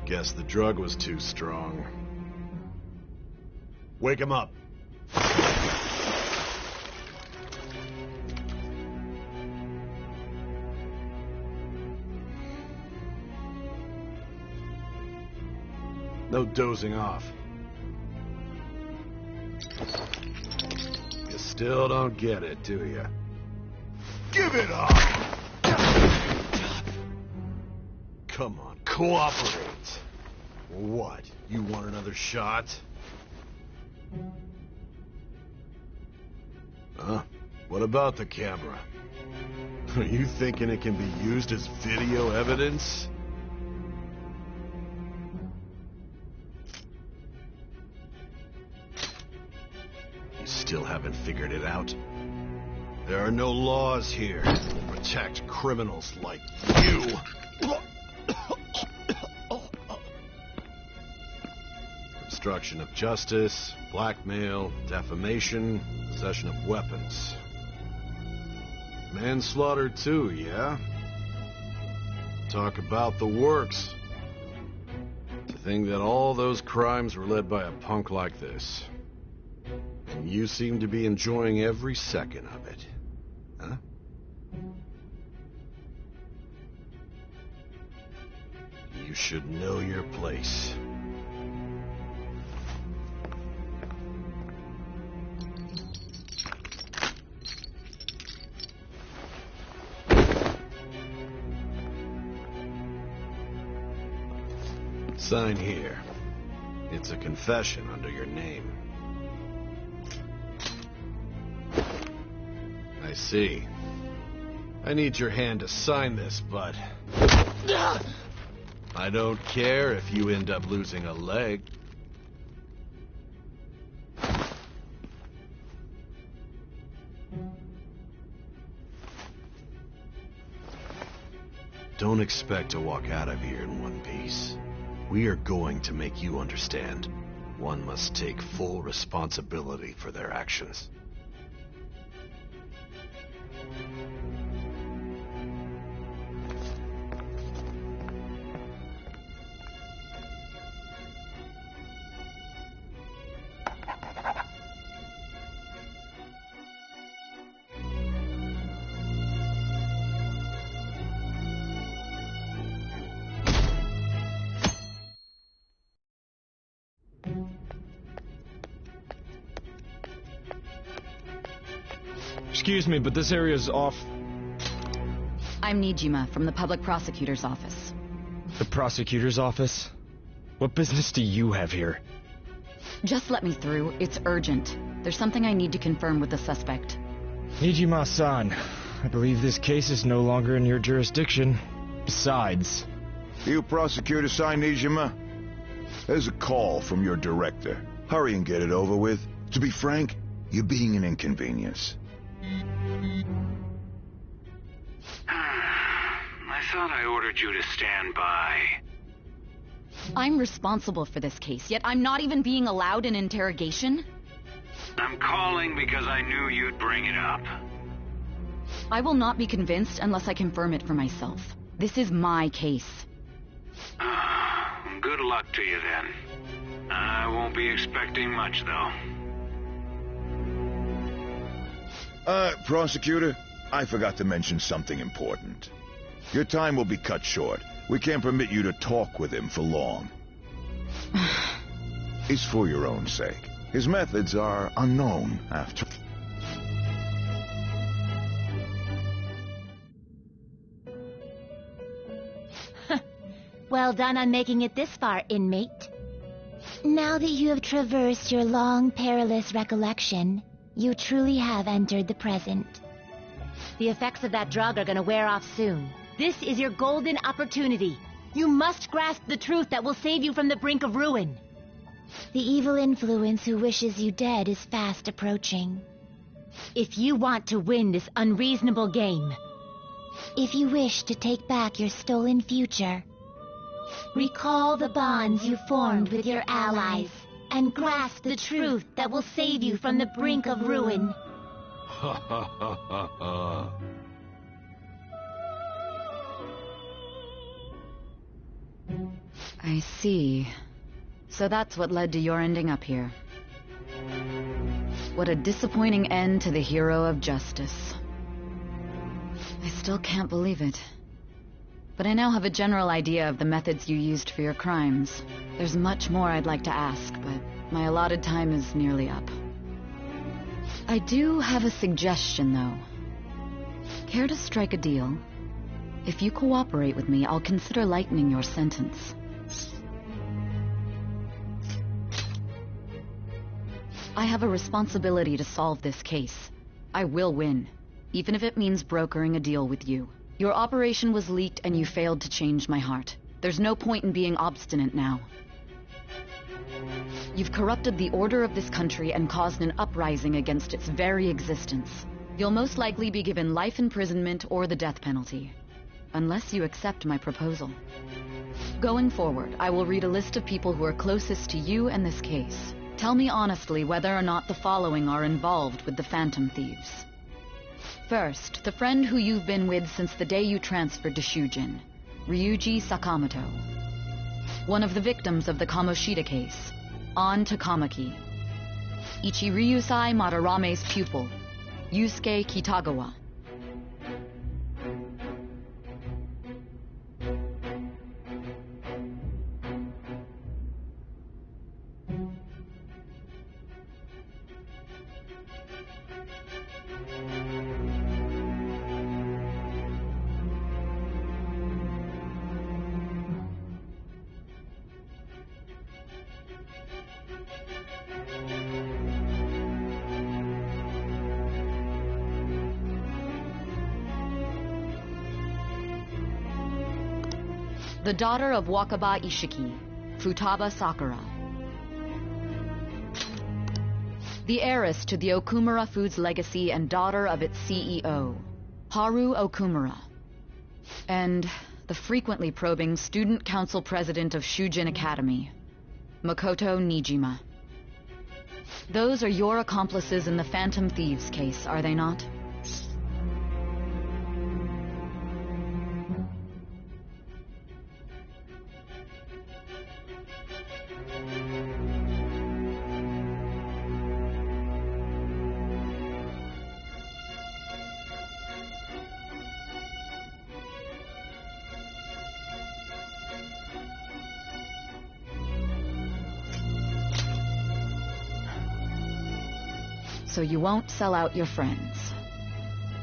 Guess the drug was too strong. Wake him up. No dozing off. You still don't get it, do you? Give it up! Come on, cooperate. What? You want another shot? Huh? What about the camera? Are you thinking it can be used as video evidence? Still haven't figured it out? There are no laws here that protect criminals like you. Obstruction of justice, blackmail, defamation, possession of weapons. Manslaughter too, yeah? Talk about the works. To think that all those crimes were led by a punk like this. And you seem to be enjoying every second of it. Huh? You should know your place. Sign here. It's a confession under your name. I see. I need your hand to sign this, but I don't care if you end up losing a leg. Don't expect to walk out of here in one piece. We are going to make you understand. One must take full responsibility for their actions. Excuse me, but this area's off. I'm Nijima from the Public Prosecutor's Office. The Prosecutor's Office? What business do you have here? Just let me through. It's urgent. There's something I need to confirm with the suspect. Nijima-san, I believe this case is no longer in your jurisdiction. Besides... You prosecutor signed Nijima? There's a call from your director. Hurry and get it over with. To be frank, you're being an inconvenience. I thought I ordered you to stand by. I'm responsible for this case, yet I'm not even being allowed an interrogation? I'm calling because I knew you'd bring it up. I will not be convinced unless I confirm it for myself. This is my case. Good luck to you then. I won't be expecting much, though. Prosecutor, I forgot to mention something important. Your time will be cut short. We can't permit you to talk with him for long. It's for your own sake. His methods are unknown, after... Well done on making it this far, inmate. Now that you have traversed your long, perilous recollection, you truly have entered the present. The effects of that drug are gonna wear off soon. This is your golden opportunity. You must grasp the truth that will save you from the brink of ruin. The evil influence who wishes you dead is fast approaching. If you want to win this unreasonable game, if you wish to take back your stolen future, recall the bonds you formed with your allies, and grasp the truth that will save you from the brink of ruin. Ha ha ha ha ha. I see. So that's what led to your ending up here. What a disappointing end to the hero of justice. I still can't believe it. But I now have a general idea of the methods you used for your crimes. There's much more I'd like to ask, but my allotted time is nearly up. I do have a suggestion, though. Care to strike a deal? If you cooperate with me, I'll consider lightening your sentence. I have a responsibility to solve this case. I will win, even if it means brokering a deal with you. Your operation was leaked and you failed to change my heart. There's no point in being obstinate now. You've corrupted the order of this country and caused an uprising against its very existence. You'll most likely be given life imprisonment or the death penalty, unless you accept my proposal. Going forward, I will read a list of people who are closest to you and this case. Tell me honestly whether or not the following are involved with the Phantom Thieves. First, the friend who you've been with since the day you transferred to Shujin, Ryuji Sakamoto. One of the victims of the Kamoshida case, An Takamaki. Ichiryusai Madarame's pupil, Yusuke Kitagawa. The daughter of Wakaba Ishiki, Futaba Sakura. The heiress to the Okumura Foods legacy and daughter of its CEO, Haru Okumura. And the frequently probing student council president of Shujin Academy, Makoto Nijima. Those are your accomplices in the Phantom Thieves case, are they not? So you won't sell out your friends.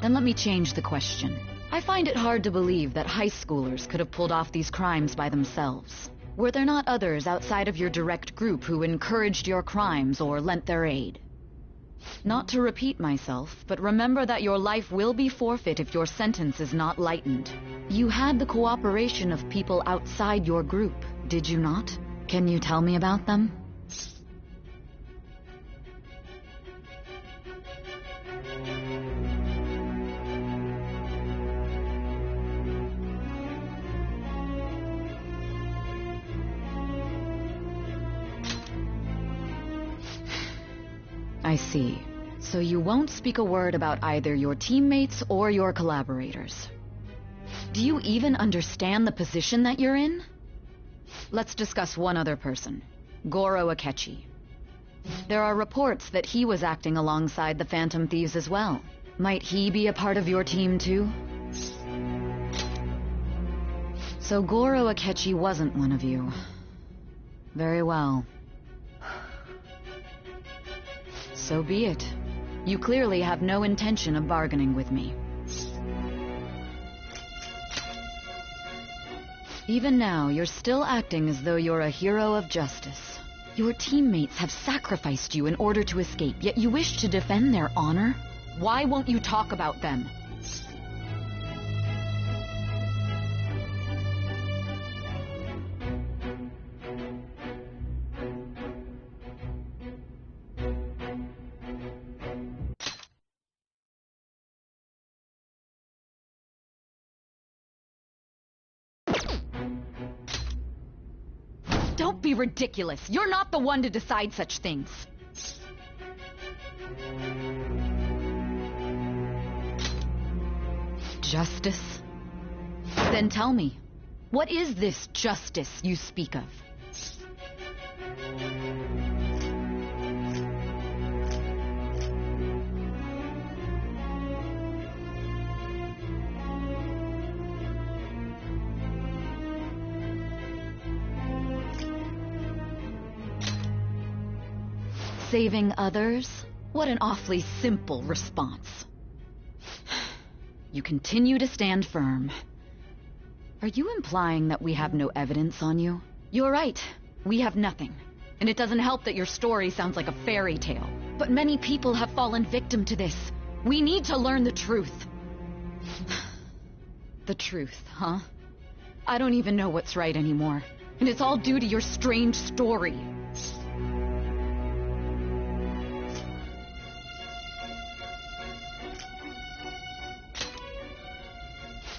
Then let me change the question. I find it hard to believe that high schoolers could have pulled off these crimes by themselves. Were there not others outside of your direct group who encouraged your crimes or lent their aid? Not to repeat myself, but remember that your life will be forfeit if your sentence is not lightened. You had the cooperation of people outside your group, did you not? Can you tell me about them? I see. So you won't speak a word about either your teammates or your collaborators. Do you even understand the position that you're in? Let's discuss one other person, Goro Akechi. There are reports that he was acting alongside the Phantom Thieves as well. Might he be a part of your team too? So Goro Akechi wasn't one of you. Very well. So be it. You clearly have no intention of bargaining with me. Even now, you're still acting as though you're a hero of justice. Your teammates have sacrificed you in order to escape, yet you wish to defend their honor? Why won't you talk about them? Don't be ridiculous. You're not the one to decide such things. Justice? Then tell me, What is this justice you speak of? Saving others? What an awfully simple response. You continue to stand firm. Are you implying that we have no evidence on you? You're right. We have nothing. And it doesn't help that your story sounds like a fairy tale. But many people have fallen victim to this. We need to learn the truth. The truth, huh? I don't even know what's right anymore. And it's all due to your strange story.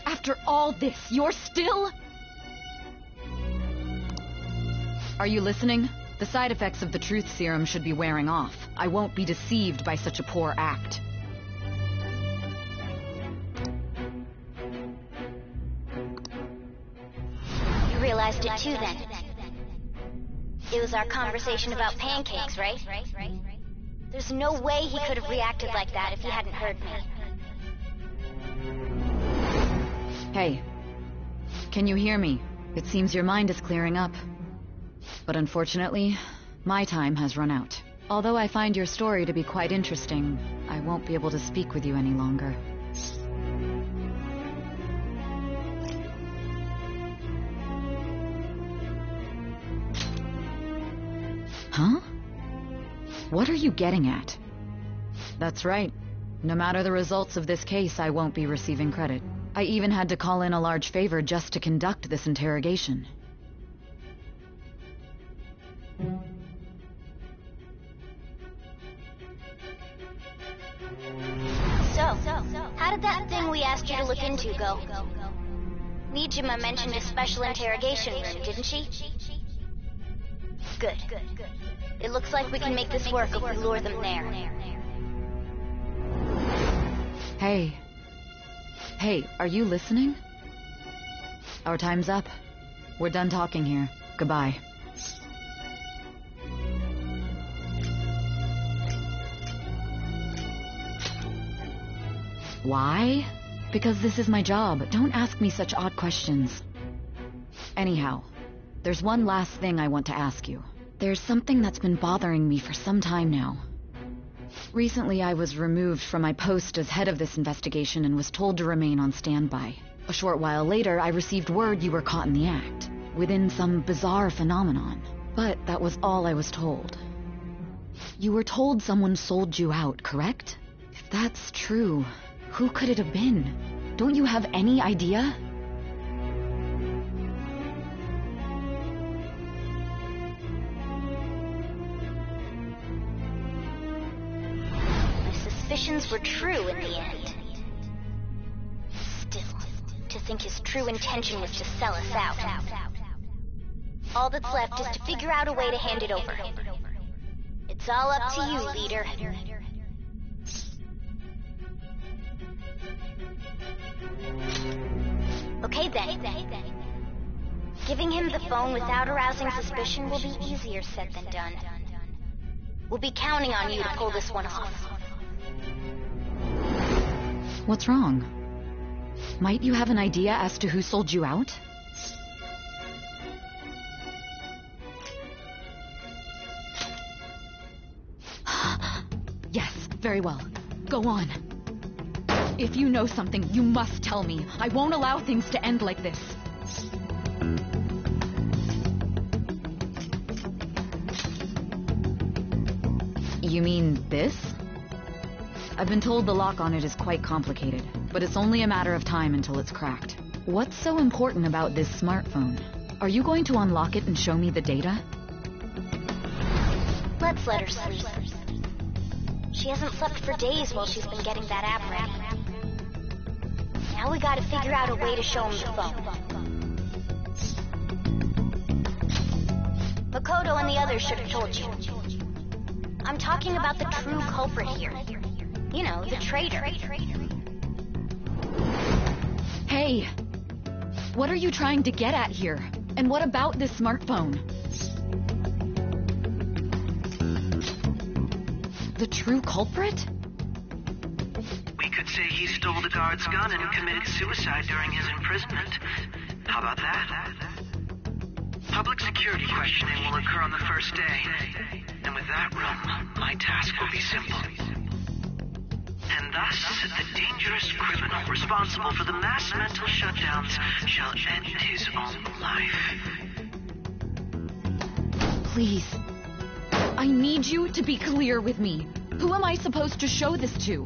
After all this, you're still... Are you listening? The side effects of the truth serum should be wearing off. I won't be deceived by such a poor act. You realized it too, then. It was our conversation about pancakes, right? There's no way he could have reacted like that if he hadn't heard me. Hey, can you hear me? It seems your mind is clearing up. But unfortunately, my time has run out. Although I find your story to be quite interesting, I won't be able to speak with you any longer. Huh? What are you getting at? That's right. No matter the results of this case, I won't be receiving credit. I even had to call in a large favor just to conduct this interrogation. So, how did that thing we asked you to look into go? Nijima mentioned a special interrogation room, didn't she? Good. It looks like we can make this work if we lure them there. Hey. Hey, are you listening? Our time's up. We're done talking here. Goodbye. Why? Because this is my job. Don't ask me such odd questions. Anyhow, there's one last thing I want to ask you. There's something that's been bothering me for some time now. Recently, I was removed from my post as head of this investigation and was told to remain on standby. A short while later, I received word you were caught in the act, within some bizarre phenomenon. But that was all I was told. You were told someone sold you out, correct? If that's true, who could it have been? Don't you have any idea? Suspicions were true in the end. Still, to think his true intention was to sell us out. All that's left is to figure out a way to hand it over. It's all up to you, leader. Okay then. Giving him the phone without arousing suspicion will be easier said than done. We'll be counting on you to pull this one off. What's wrong? Might you have an idea as to who sold you out? Yes, very well. Go on. If you know something, you must tell me. I won't allow things to end like this. You mean this? I've been told the lock on it is quite complicated, but it's only a matter of time until it's cracked. What's so important about this smartphone? Are you going to unlock it and show me the data? Let's let her sleep. She hasn't slept for days while she's been getting that app ready. Now we gotta figure out a way to show him the phone. Makoto and the others should have told you. I'm talking about the true culprit here. You know, the traitor. Hey! What are you trying to get at here? And what about this smartphone? The true culprit? We could say he stole the guard's gun and committed suicide during his imprisonment. How about that? Public security questioning will occur on the first day. And with that room, my task will be simple. And thus, the dangerous criminal responsible for the mass mental shutdowns shall end his own life. Please. I need you to be clear with me. Who am I supposed to show this to?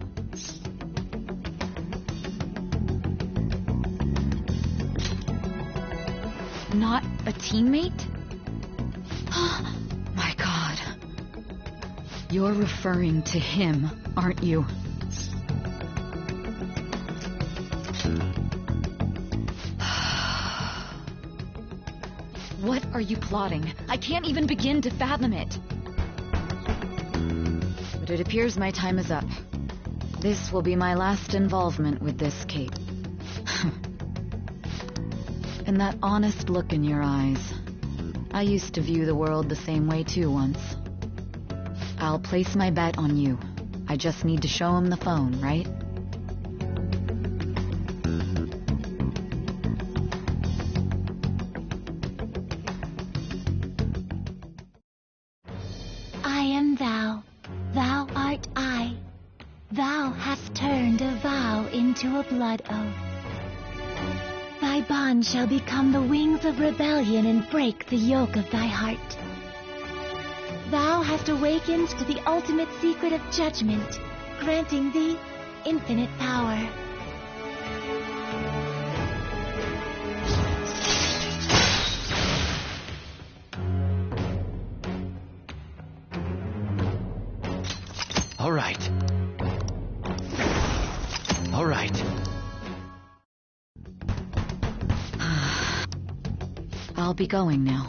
Not a teammate? My God. You're referring to him, aren't you? What are you plotting? I can't even begin to fathom it. But it appears my time is up. This will be my last involvement with this case. And that honest look in your eyes. I used to view the world the same way too once. I'll place my bet on you. I just need to show him the phone, right? I am thou, thou art I. Thou hast turned a vow into a blood oath. Thy bond shall become the wings of rebellion and break the yoke of thy heart. Thou hast awakened to the ultimate secret of judgment, granting thee infinite power. All right. All right. I'll be going now.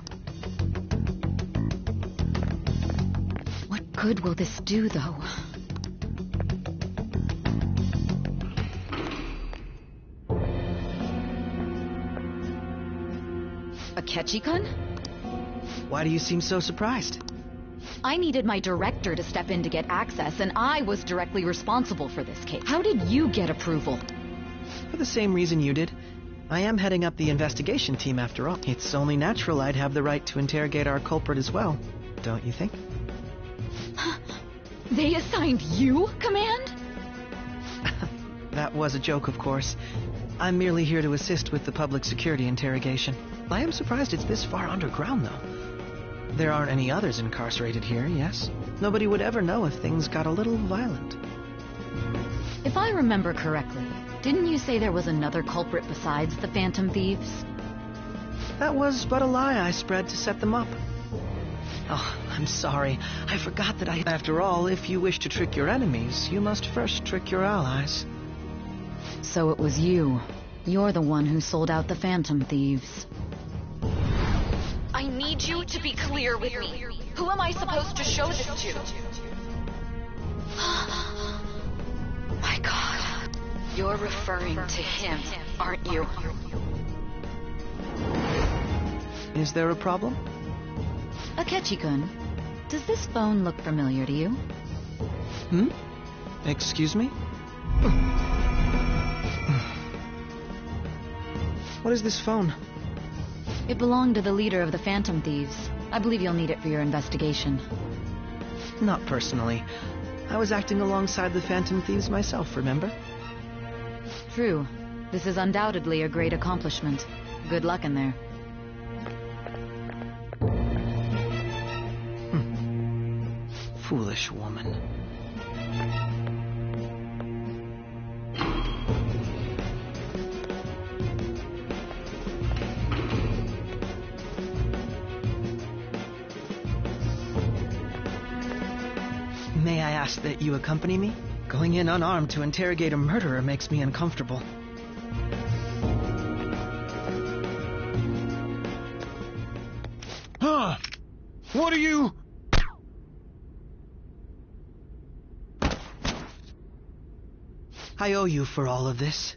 What good will this do, though? Akechi-kun? Why do you seem so surprised? I needed my director to step in to get access, and I was directly responsible for this case. How did you get approval? For the same reason you did. I am heading up the investigation team after all. It's only natural I'd have the right to interrogate our culprit as well, don't you think? They assigned you command? That was a joke, of course. I'm merely here to assist with the public security interrogation. I am surprised it's this far underground, though. There aren't any others incarcerated here, yes? Nobody would ever know if things got a little violent. If I remember correctly, didn't you say there was another culprit besides the Phantom Thieves? That was but a lie I spread to set them up. Oh, I'm sorry. I forgot that After all, if you wish to trick your enemies, you must first trick your allies. So it was you. You're the one who sold out the Phantom Thieves. I need you to be clear with me. Who am I supposed to show this to? My God. You're referring to him, aren't you? Is there a problem? Akechi-kun, does this phone look familiar to you? Excuse me? What is this phone? It belonged to the leader of the Phantom Thieves. I believe you'll need it for your investigation. Not personally. I was acting alongside the Phantom Thieves myself, remember? True. This is undoubtedly a great accomplishment. Good luck in there. Foolish woman. May I ask that you accompany me? Going in unarmed to interrogate a murderer makes me uncomfortable. Huh? What are you... I owe you for all of this.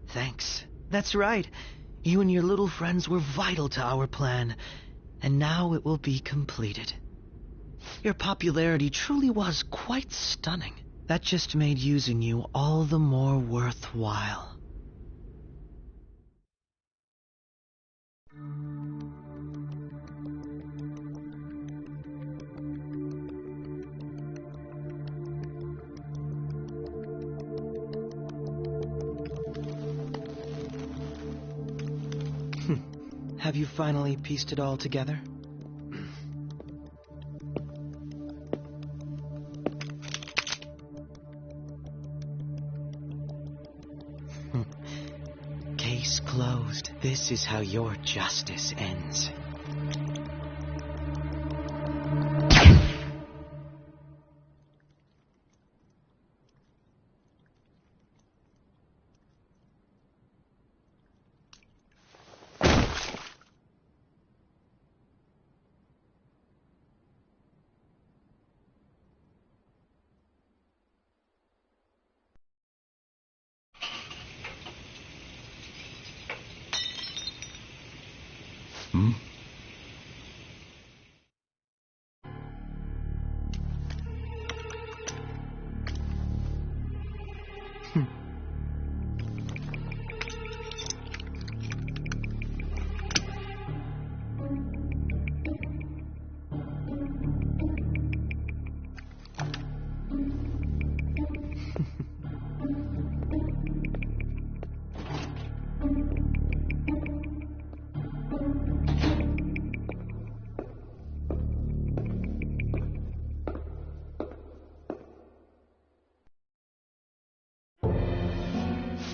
Thanks. That's right. You and your little friends were vital to our plan, and now it will be completed. Your popularity truly was quite stunning. That just made using you all the more worthwhile. Have you finally pieced it all together? Case closed. This is how your justice ends.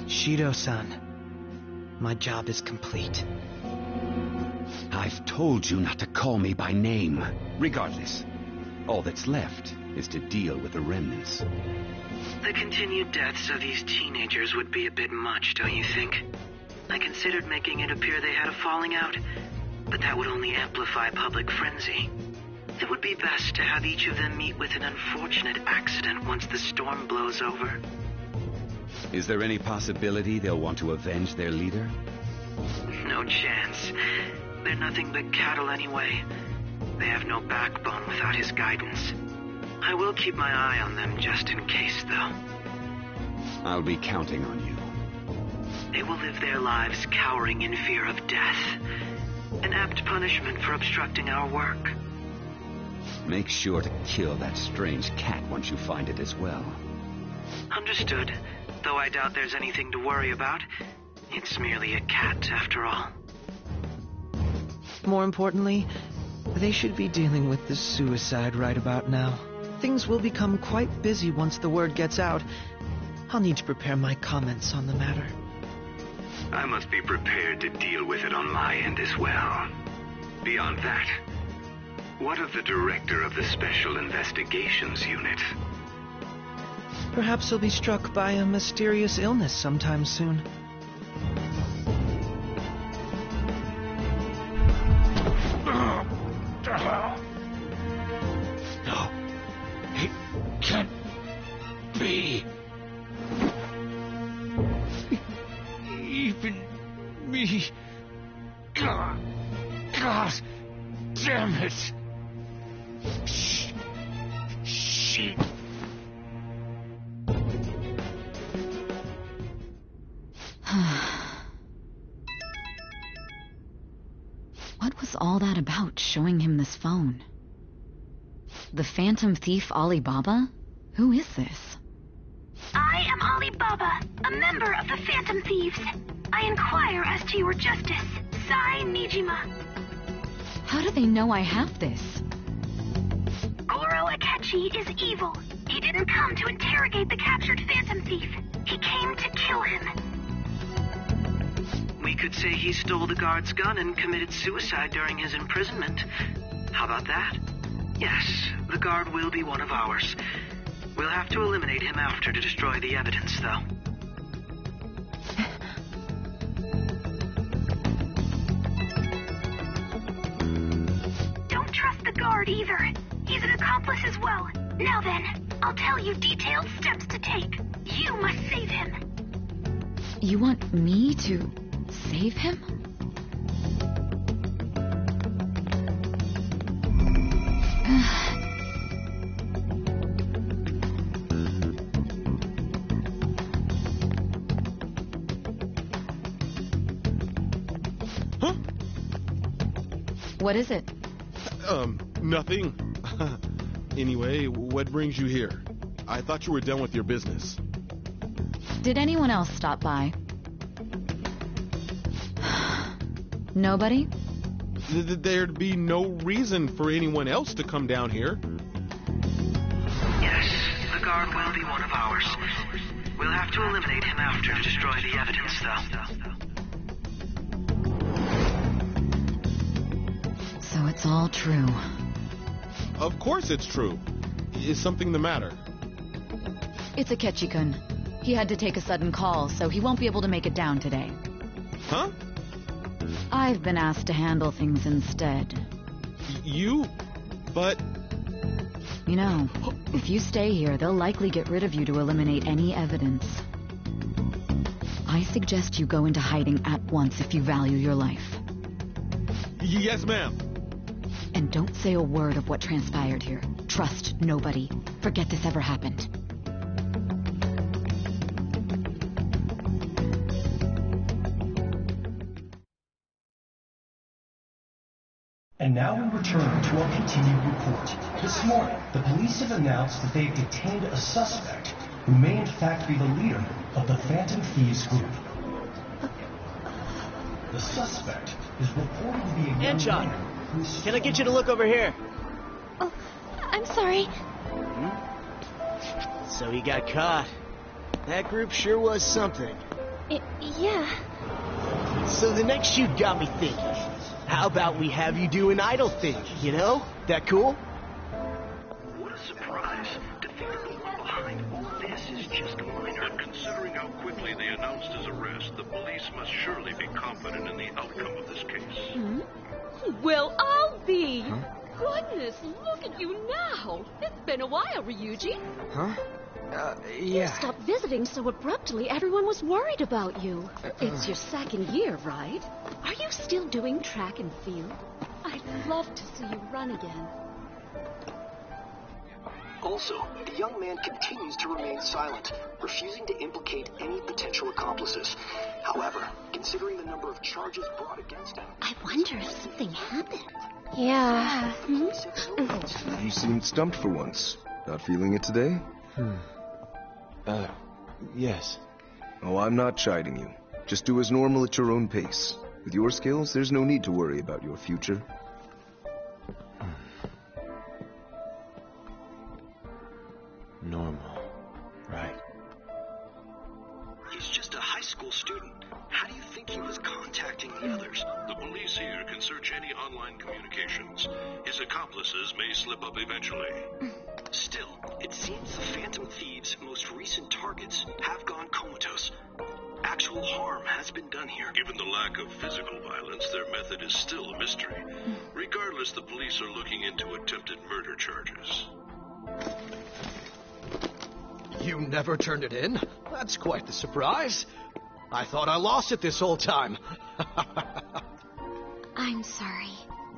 Shido-san, my job is complete. I've told you not to call me by name. Regardless, all that's left is to deal with the remnants. The continued deaths of these teenagers would be a bit much, don't you think? I considered making it appear they had a falling out, but that would only amplify public frenzy. It would be best to have each of them meet with an unfortunate accident once the storm blows over. Is there any possibility they'll want to avenge their leader? No chance. They're nothing but cattle anyway. They have no backbone without his guidance. I will keep my eye on them just in case, though. I'll be counting on you. They will live their lives cowering in fear of death. An apt punishment for obstructing our work. Make sure to kill that strange cat once you find it as well. Understood. Though I doubt there's anything to worry about. It's merely a cat, after all. More importantly, they should be dealing with the suicide right about now. Things will become quite busy once the word gets out. I'll need to prepare my comments on the matter. I must be prepared to deal with it on my end as well. Beyond that, what of the director of the Special Investigations Unit? Perhaps he'll be struck by a mysterious illness sometime soon. No, it can't be. Even me. God damn it. She. What was all that about, showing him this phone? The Phantom Thief Alibaba? Who is this? I am Alibaba, a member of the Phantom Thieves. I inquire as to your justice, Sai Nijima. How do they know I have this? Goro Akechi is evil. He didn't come to interrogate the captured Phantom Thief. He came to kill him. We could say he stole the guard's gun and committed suicide during his imprisonment. How about that? Yes, the guard will be one of ours. We'll have to eliminate him after to destroy the evidence, though. Don't trust the guard either. He's an accomplice as well. Now then, I'll tell you detailed steps to take. You must save him. You want me to save him? Huh? What is it? Nothing. Anyway, what brings you here? I thought you were done with your business. Did anyone else stop by? Nobody? There'd be no reason for anyone else to come down here. Yes, the guard will be one of ours. We'll have to eliminate him after to destroy the evidence, though. So it's all true. Of course it's true. Is something the matter? It's Akechi-kun. He had to take a sudden call, so he won't be able to make it down today. Huh? I've been asked to handle things instead. You? But... You know, if you stay here, they'll likely get rid of you to eliminate any evidence. I suggest you go into hiding at once if you value your life. Yes, ma'am. And don't say a word of what transpired here. Trust nobody. Forget this ever happened. And now we return to our continued report. This morning, the police have announced that they have detained a suspect who may in fact be the leader of the Phantom Thieves group. The suspect is reported to be a young man. Can I get you to look over here? Oh, I'm sorry. So he got caught. That group sure was something. Yeah. So the next shoot got me thinking. How about we have you do an idol thing, you know? That cool? What a surprise to think that the one behind all this is just a minor. But considering how quickly they announced his arrest, the police must surely be confident in the outcome of this case. Well, I'll be. Goodness, look at you now. It's been a while, Ryuji. Huh? You stopped visiting so abruptly, everyone was worried about you. It's your second year, right? Are you still doing track and field? I'd love to see you run again. Also, the young man continues to remain silent, refusing to implicate any potential accomplices. However, considering the number of charges brought against him... I wonder if something happened. Yeah. You seemed stumped for once. Not feeling it today? Yes. Oh, I'm not chiding you. Just do as normal at your own pace. With your skills, there's no need to worry about your future. Normal. Right. He's just a high school student. How do you think he was contacting the others? The police here can search any online communications. His accomplices may slip up eventually. Still, it seems the Phantom Thieves' most recent targets have gone comatose. Actual harm has been done here. Given the lack of physical violence, their method is still a mystery. Regardless, the police are looking into attempted murder charges. You never turned it in? That's quite the surprise. I thought I lost it this whole time. I'm sorry.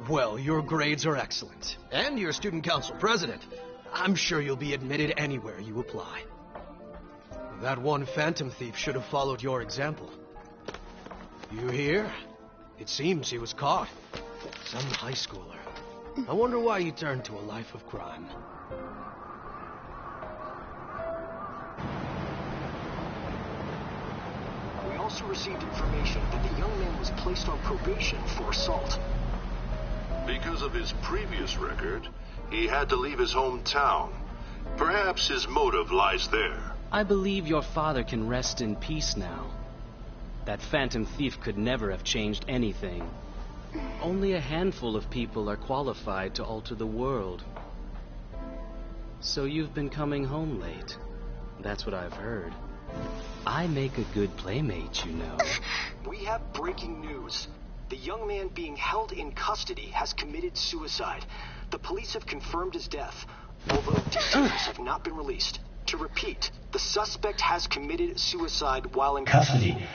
Well, your grades are excellent. And you're student council president. I'm sure you'll be admitted anywhere you apply. That one Phantom Thief should have followed your example. You hear? It seems he was caught. Some high schooler. I wonder why you turned to a life of crime. We also received information that the young man was placed on probation for assault. Because of his previous record, he had to leave his hometown. Perhaps his motive lies there. I believe your father can rest in peace now. That Phantom Thief could never have changed anything. Only a handful of people are qualified to alter the world. So you've been coming home late. That's what I've heard. I make a good playmate, you know. We have breaking news. The young man being held in custody has committed suicide. The police have confirmed his death, although details have not been released. To repeat, the suspect has committed suicide while in custody.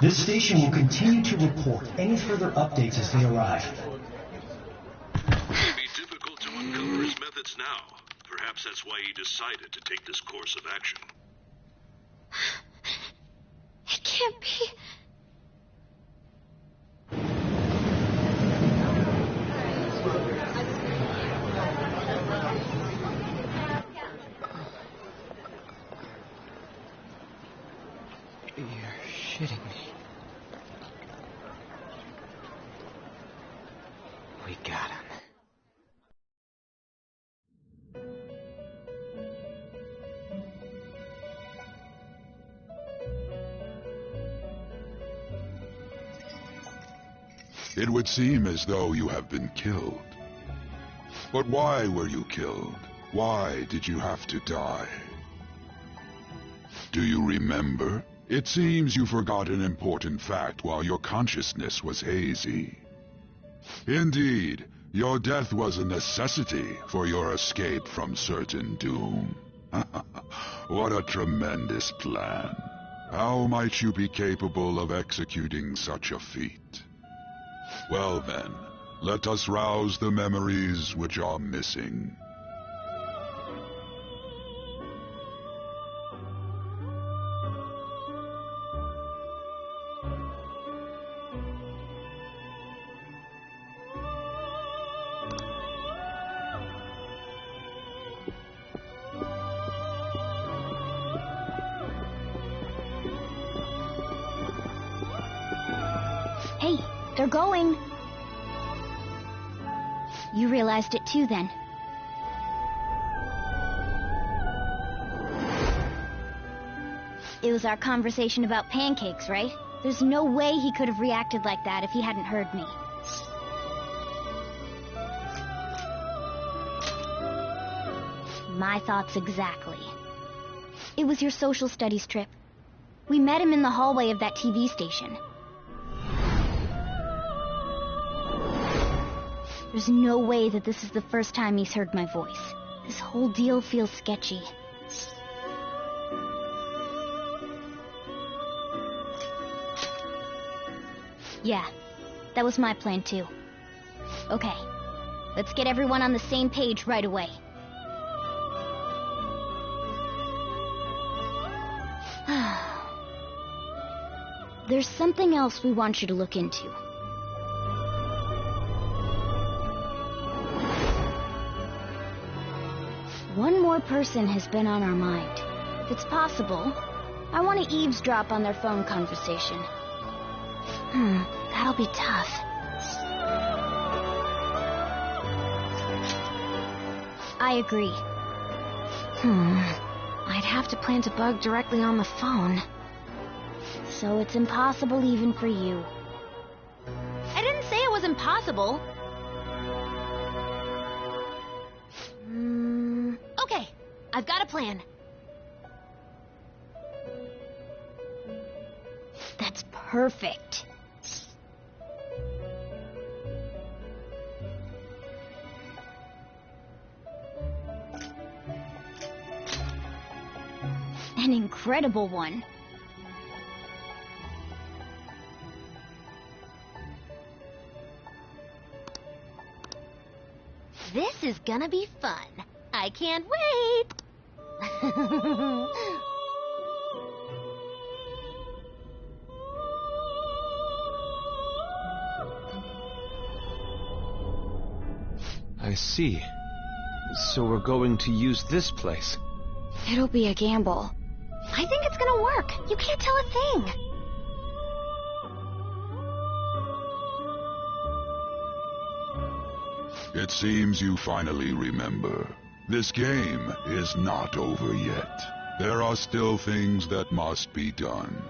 This station will continue to report any further updates as they arrive. It would be difficult to uncover his methods methods now. Perhaps that's why he decided to take this course of action. It can't be. You're shitting me. We got him. It would seem as though you have been killed. But why were you killed? Why did you have to die? Do you remember? It seems you forgot an important fact while your consciousness was hazy. Indeed, your death was a necessity for your escape from certain doom. What a tremendous plan. How might you be capable of executing such a feat? Well then, let us rouse the memories which are missing. Hey, they're going. You realized it too, then. It was our conversation about pancakes, right? There's no way he could have reacted like that if he hadn't heard me. My thoughts exactly. It was your social studies trip. We met him in the hallway of that TV station. There's no way that this is the first time he's heard my voice. This whole deal feels sketchy. Yeah, that was my plan too. Okay, let's get everyone on the same page right away. There's something else we want you to look into. One more person has been on our mind. If it's possible, I want to eavesdrop on their phone conversation. That'll be tough. I agree. I'd have to plant a bug directly on the phone. So it's impossible even for you. I didn't say it was impossible. Okay, I've got a plan. That's perfect. An incredible one. This is gonna be fun. I can't wait! I see. So we're going to use this place. It'll be a gamble. I think it's gonna work. You can't tell a thing. It seems you finally remember. This game is not over yet. There are still things that must be done.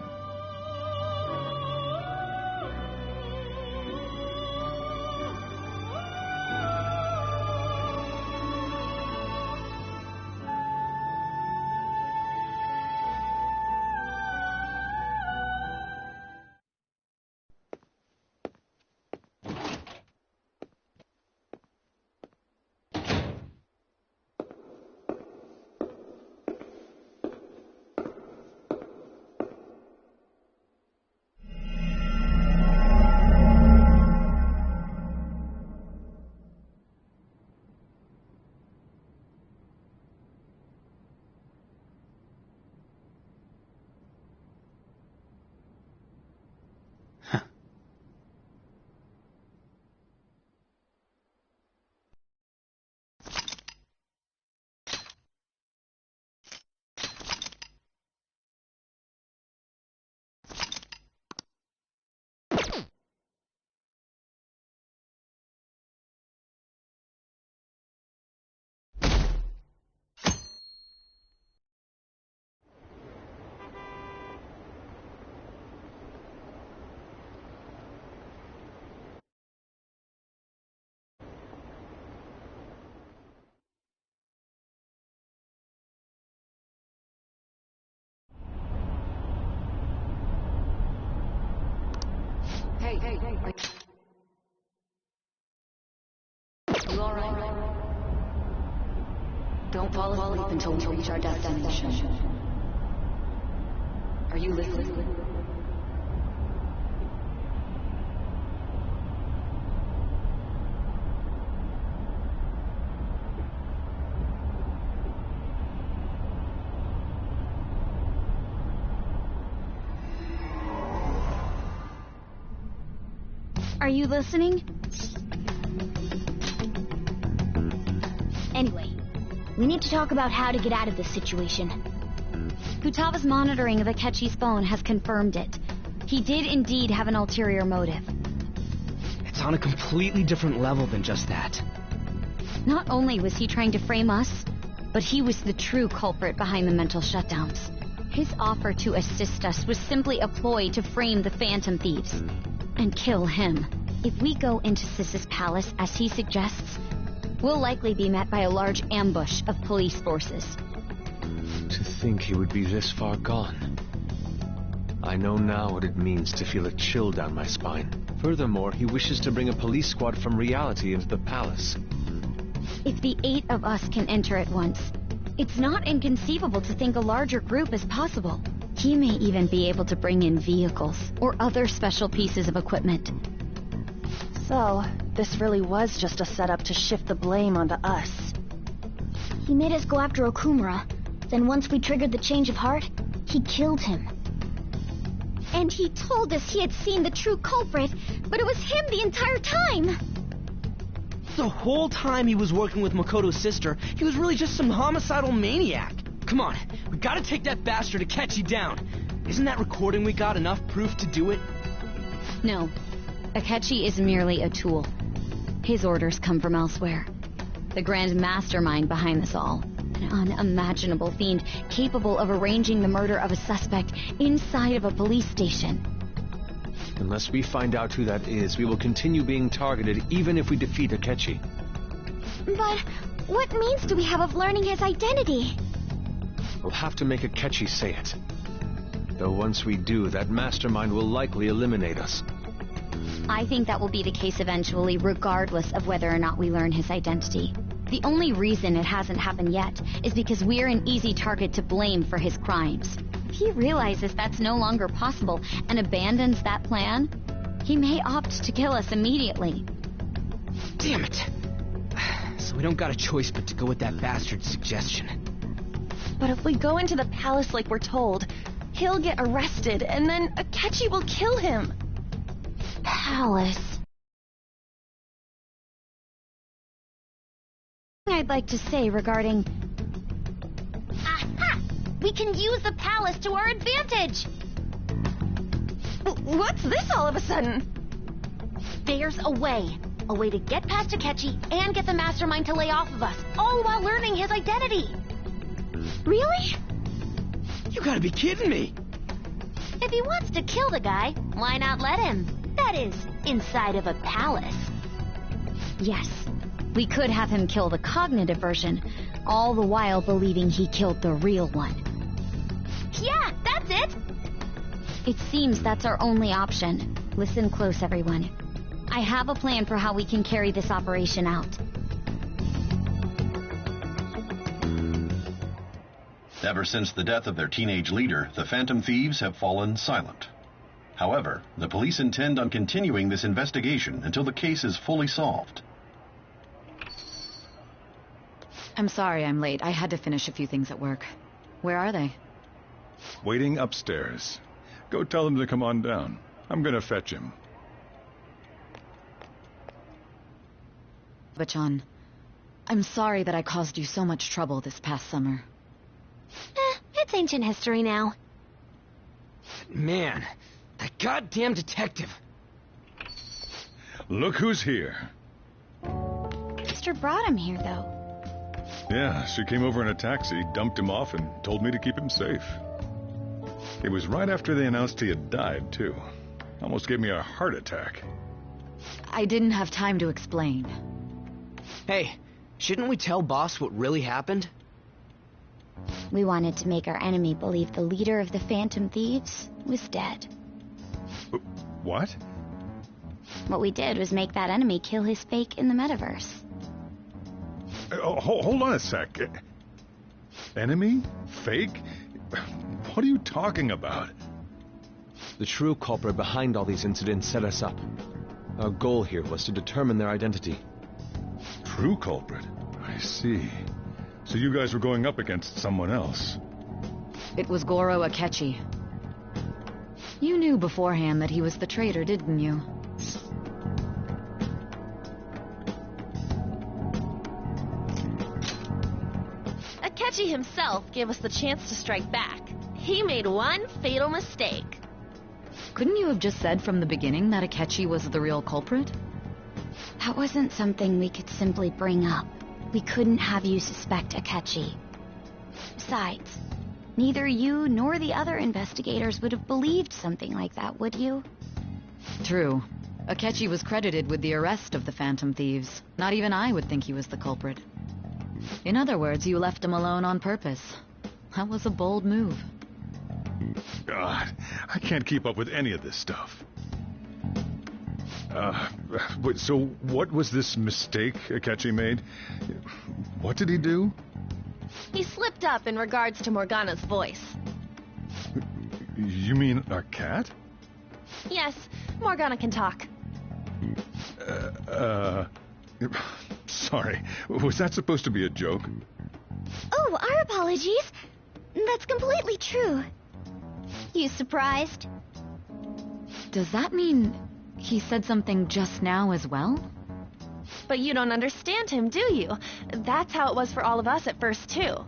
You all right? Don't fall asleep until we reach our destination. Are you listening? Are you listening? Anyway, we need to talk about how to get out of this situation. Futaga's monitoring of Akechi's phone has confirmed it. He did indeed have an ulterior motive. It's on a completely different level than just that. Not only was he trying to frame us, but he was the true culprit behind the mental shutdowns. His offer to assist us was simply a ploy to frame the Phantom Thieves and kill him. If we go into Sis's palace, as he suggests, we'll likely be met by a large ambush of police forces. To think he would be this far gone. I know now what it means to feel a chill down my spine. Furthermore, he wishes to bring a police squad from reality into the palace. If the 8 of us can enter at once, it's not inconceivable to think a larger group is possible. He may even be able to bring in vehicles or other special pieces of equipment. So, this really was just a setup to shift the blame onto us. He made us go after Okumura. Then once we triggered the change of heart, he killed him. And he told us he had seen the true culprit, but it was him the entire time! The whole time he was working with Makoto's sister, he was really just some homicidal maniac. Come on, we gotta take that bastard Akechi down. Isn't that recording we got enough proof to do it? No. Akechi is merely a tool. His orders come from elsewhere. The grand mastermind behind this all. An unimaginable fiend capable of arranging the murder of a suspect inside of a police station. Unless we find out who that is, we will continue being targeted even if we defeat Akechi. But what means do we have of learning his identity? We'll have to make Akechi say it. Though once we do, that mastermind will likely eliminate us. I think that will be the case eventually, regardless of whether or not we learn his identity. The only reason it hasn't happened yet is because we're an easy target to blame for his crimes. If he realizes that's no longer possible and abandons that plan, he may opt to kill us immediately. Damn it! So we don't got a choice but to go with that bastard's suggestion. But if we go into the palace like we're told, he'll get arrested, and then Akechi will kill him. Palace. I'd like to say regarding... Aha! We can use the palace to our advantage! What's this all of a sudden? There's a way. A way to get past Akechi and get the mastermind to lay off of us, all while learning his identity. Really? You gotta be kidding me! If he wants to kill the guy, why not let him? That is, inside of a palace. Yes, we could have him kill the cognitive version, all the while believing he killed the real one. Yeah, that's it! It seems that's our only option. Listen close, everyone. I have a plan for how we can carry this operation out. Ever since the death of their teenage leader, the Phantom Thieves have fallen silent. However, the police intend on continuing this investigation until the case is fully solved. I'm sorry I'm late. I had to finish a few things at work. Where are they? Waiting upstairs. Go tell them to come on down. I'm gonna fetch him. Bachan, I'm sorry that I caused you so much trouble this past summer. It's ancient history now. Man, that goddamn detective. Look who's here. Sister brought him here, though. Yeah, she came over in a taxi, dumped him off, and told me to keep him safe. It was right after they announced he had died, too. Almost gave me a heart attack. I didn't have time to explain. Hey, shouldn't we tell Boss what really happened? We wanted to make our enemy believe the leader of the Phantom Thieves was dead. What? What we did was make that enemy kill his fake in the metaverse. Hold on a sec. Enemy? Fake? What are you talking about? The true culprit behind all these incidents set us up. Our goal here was to determine their identity. True culprit? I see. So you guys were going up against someone else. It was Goro Akechi. You knew beforehand that he was the traitor, didn't you? Akechi himself gave us the chance to strike back. He made one fatal mistake. Couldn't you have just said from the beginning that Akechi was the real culprit? That wasn't something we could simply bring up. We couldn't have you suspect Akechi. Besides, neither you nor the other investigators would have believed something like that, would you? True. Akechi was credited with the arrest of the Phantom Thieves. Not even I would think he was the culprit. In other words, you left him alone on purpose. That was a bold move. God, I can't keep up with any of this stuff. So what was this mistake Akechi made? What did he do? He slipped up in regards to Morgana's voice. You mean a cat? Yes, Morgana can talk. Sorry. Was that supposed to be a joke? Oh, our apologies. That's completely true. You surprised? Does that mean he said something just now as well? But you don't understand him, do you? That's how it was for all of us at first, too.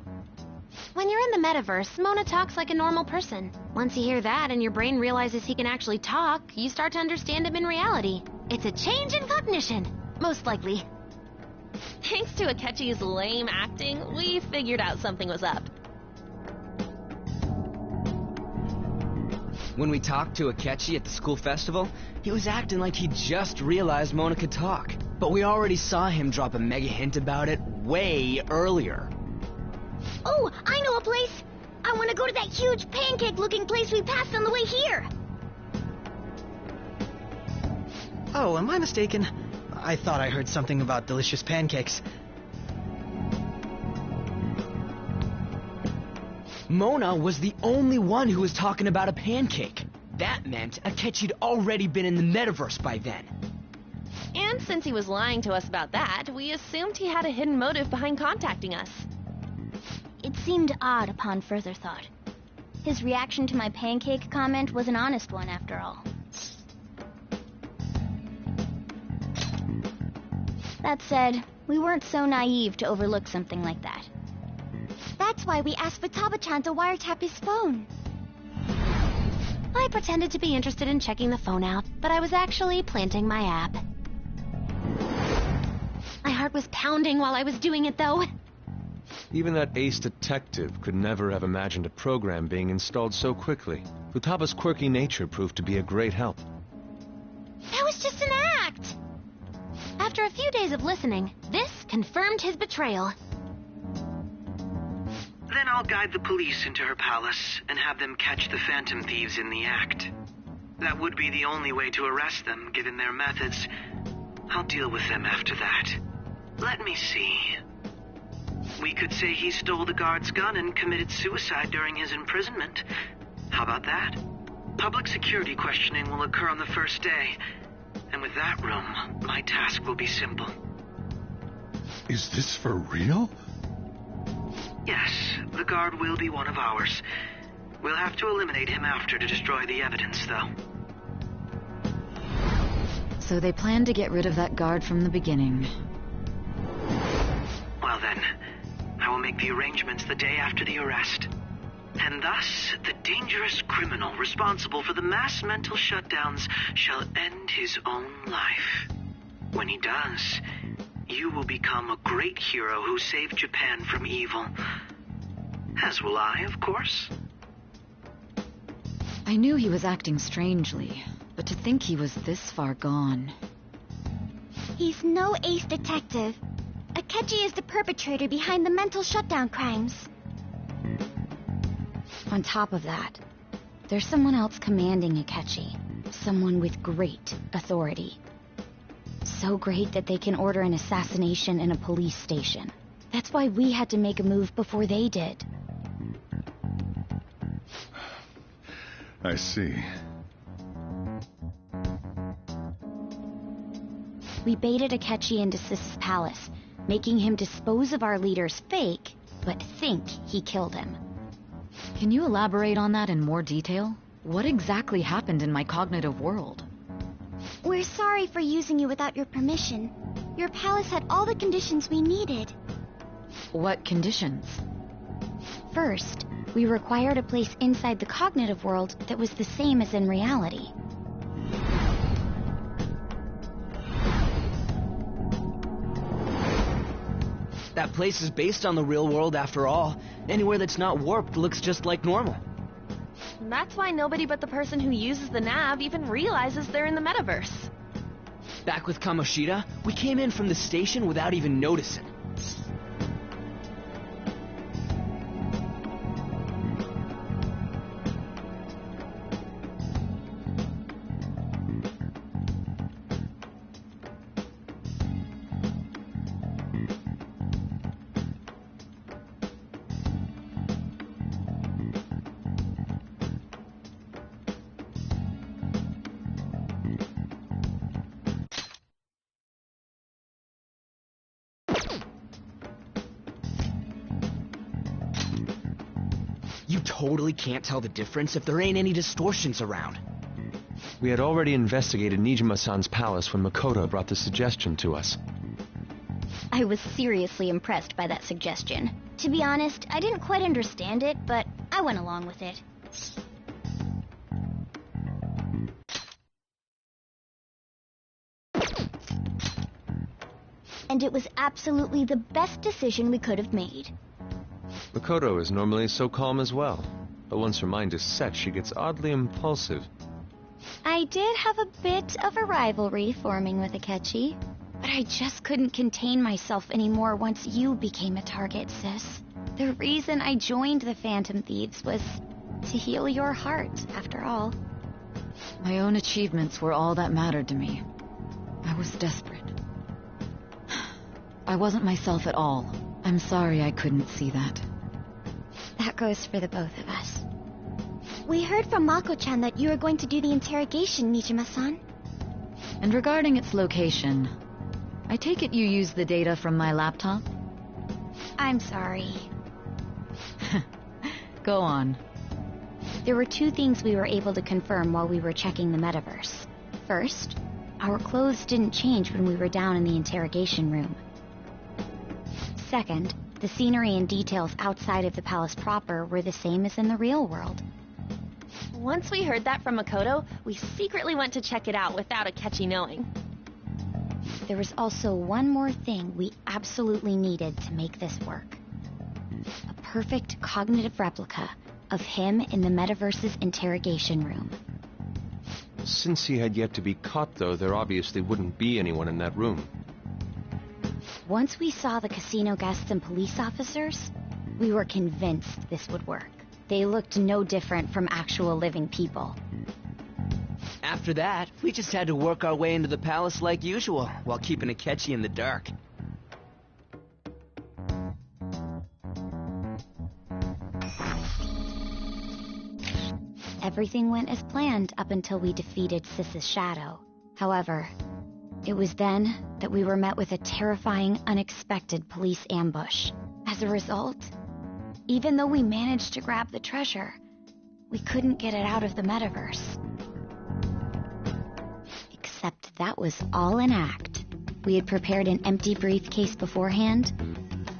When you're in the metaverse, Mona talks like a normal person. Once you hear that and your brain realizes he can actually talk, you start to understand him in reality. It's a change in cognition, most likely. Thanks to Akechi's lame acting, we figured out something was up. When we talked to Akechi at the school festival, he was acting like he just realized Mona could talk. But we already saw him drop a mega hint about it way earlier. Oh, I know a place! I want to go to that huge pancake-looking place we passed on the way here! Oh, am I mistaken? I thought I heard something about delicious pancakes. Mona was the only one who was talking about a pancake. That meant Akechi'd already been in the metaverse by then. And since he was lying to us about that, we assumed he had a hidden motive behind contacting us. It seemed odd upon further thought. His reaction to my pancake comment was an honest one, after all. That said, we weren't so naive to overlook something like that. That's why we asked Futaba-chan to wiretap his phone. I pretended to be interested in checking the phone out, but I was actually planting my app. My heart was pounding while I was doing it, though. Even that ace detective could never have imagined a program being installed so quickly. Futaba's quirky nature proved to be a great help. That was just an act! After a few days of listening, this confirmed his betrayal. Then I'll guide the police into her palace and have them catch the Phantom Thieves in the act. That would be the only way to arrest them, given their methods. I'll deal with them after that. Let me see. We could say he stole the guard's gun and committed suicide during his imprisonment. How about that? Public security questioning will occur on the first day. And with that room, my task will be simple. Is this for real? Yes, the guard will be one of ours. We'll have to eliminate him after to destroy the evidence, though. So they planned to get rid of that guard from the beginning. Well then, I will make the arrangements the day after the arrest. And thus, the dangerous criminal responsible for the mass mental shutdowns shall end his own life. When he does, you will become a great hero who saved Japan from evil. As will I, of course. I knew he was acting strangely, but to think he was this far gone. He's no ace detective. Akechi is the perpetrator behind the mental shutdown crimes. On top of that, there's someone else commanding Akechi. Someone with great authority. so great that they can order an assassination in a police station. That's why we had to make a move before they did. I see. We baited Akechi into Sis's palace, making him dispose of our leader's fake, but think he killed him. Can you elaborate on that in more detail? What exactly happened in my cognitive world? We're sorry for using you without your permission. Your palace had all the conditions we needed. What conditions? First, we required a place inside the cognitive world that was the same as in reality. That place is based on the real world after all. Anywhere that's not warped looks just like normal. That's why nobody but the person who uses the nav even realizes they're in the metaverse. Back with Kamoshida, we came in from the station without even noticing. You totally can't tell the difference if there ain't any distortions around. We had already investigated Nijima-san's palace when Makoto brought the suggestion to us. I was seriously impressed by that suggestion. To be honest, I didn't quite understand it, but I went along with it. And it was absolutely the best decision we could have made. Makoto is normally so calm as well, but once her mind is set, she gets oddly impulsive. I did have a bit of a rivalry forming with Akechi, but I just couldn't contain myself anymore once you became a target, Sis. The reason I joined the Phantom Thieves was to heal your heart, after all. My own achievements were all that mattered to me. I was desperate. I wasn't myself at all. I'm sorry I couldn't see that. That goes for the both of us. We heard from Mako-chan that you were going to do the interrogation, Nijima-san. And regarding its location, I take it you used the data from my laptop? I'm sorry. Go on. There were two things we were able to confirm while we were checking the metaverse. First, our clothes didn't change when we were down in the interrogation room. Second, the scenery and details outside of the palace proper were the same as in the real world. Once we heard that from Makoto, we secretly went to check it out without Akechi knowing. There was also one more thing we absolutely needed to make this work. A perfect cognitive replica of him in the metaverse's interrogation room. Since he had yet to be caught, though, there obviously wouldn't be anyone in that room. Once we saw the casino guests and police officers, we were convinced this would work. They looked no different from actual living people. After that, we just had to work our way into the palace like usual, while keeping Akechi in the dark. Everything went as planned up until we defeated Sis's shadow. However, it was then that we were met with a terrifying, unexpected police ambush. As a result, even though we managed to grab the treasure, we couldn't get it out of the metaverse. Except that was all an act. We had prepared an empty briefcase beforehand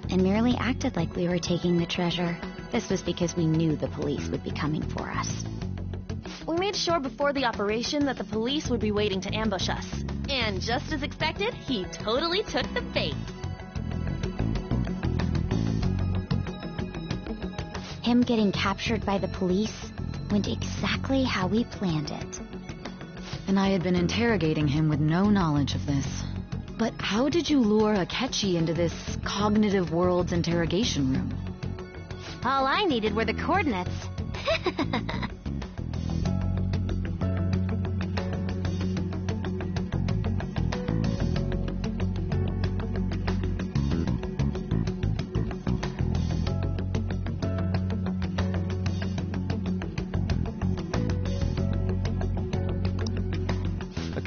and merely acted like we were taking the treasure. This was because we knew the police would be coming for us. We made sure before the operation that the police would be waiting to ambush us. And just as expected, he totally took the bait. Him getting captured by the police went exactly how we planned it. And I had been interrogating him with no knowledge of this. But how did you lure Akechi into this cognitive world's interrogation room? All I needed were the coordinates.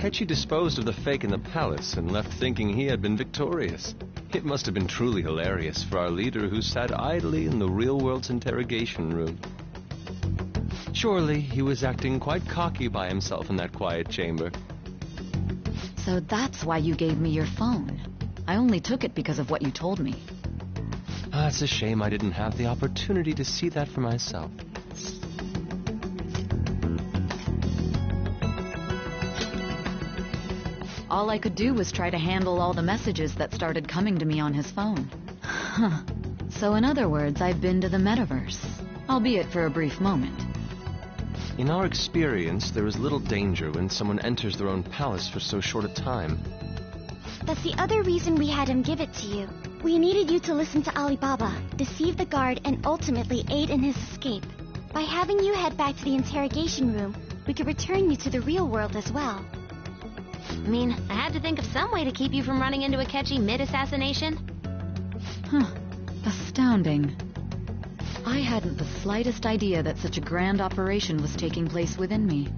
Akechi disposed of the fake in the palace and left thinking he had been victorious. It must have been truly hilarious for our leader who sat idly in the real world's interrogation room. Surely he was acting quite cocky by himself in that quiet chamber. So that's why you gave me your phone. I only took it because of what you told me. It's a shame I didn't have the opportunity to see that for myself. All I could do was try to handle all the messages that started coming to me on his phone. Huh. So in other words, I've been to the metaverse, albeit for a brief moment. In our experience, there is little danger when someone enters their own palace for so short a time. That's the other reason we had him give it to you. We needed you to listen to Alibaba, deceive the guard, and ultimately aid in his escape. By having you head back to the interrogation room, we could return you to the real world as well. I mean, I had to think of some way to keep you from running into Akechi mid-assassination. Huh. Astounding. I hadn't the slightest idea that such a grand operation was taking place within me.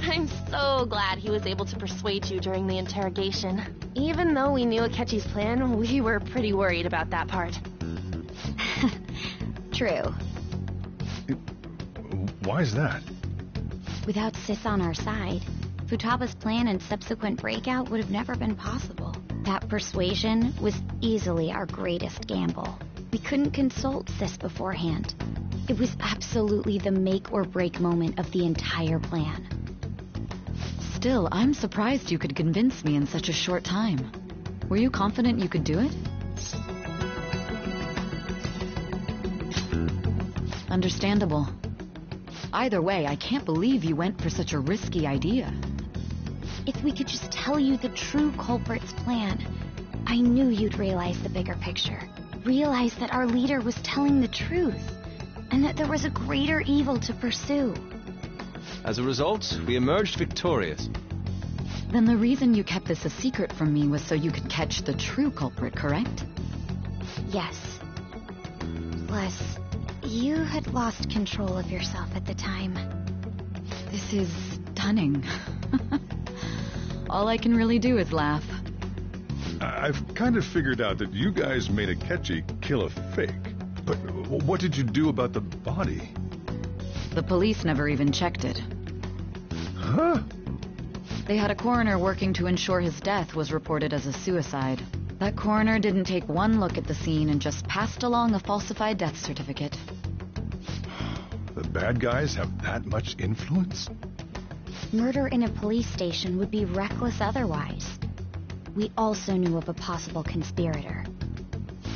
I'm so glad he was able to persuade you during the interrogation. Even though we knew Akechi's plan, we were pretty worried about that part. True. Why is that? Without Sis on our side, Futaba's plan and subsequent breakout would have never been possible. That persuasion was easily our greatest gamble. We couldn't consult Sis beforehand. It was absolutely the make or break moment of the entire plan. Still, I'm surprised you could convince me in such a short time. Were you confident you could do it? Understandable. Either way, I can't believe you went for such a risky idea. If we could just tell you the true culprit's plan, I knew you'd realize the bigger picture. Realize that our leader was telling the truth, and that there was a greater evil to pursue. As a result, we emerged victorious. Then the reason you kept this a secret from me was so you could catch the true culprit, correct? Yes. Plus, you had lost control of yourself at the time. This is stunning. All I can really do is laugh. I've kind of figured out that you guys made Akechi kill a fake. But what did you do about the body? The police never even checked it. Huh? They had a coroner working to ensure his death was reported as a suicide. That coroner didn't take one look at the scene and just passed along a falsified death certificate. The bad guys have that much influence? Murder in a police station would be reckless otherwise. We also knew of a possible conspirator.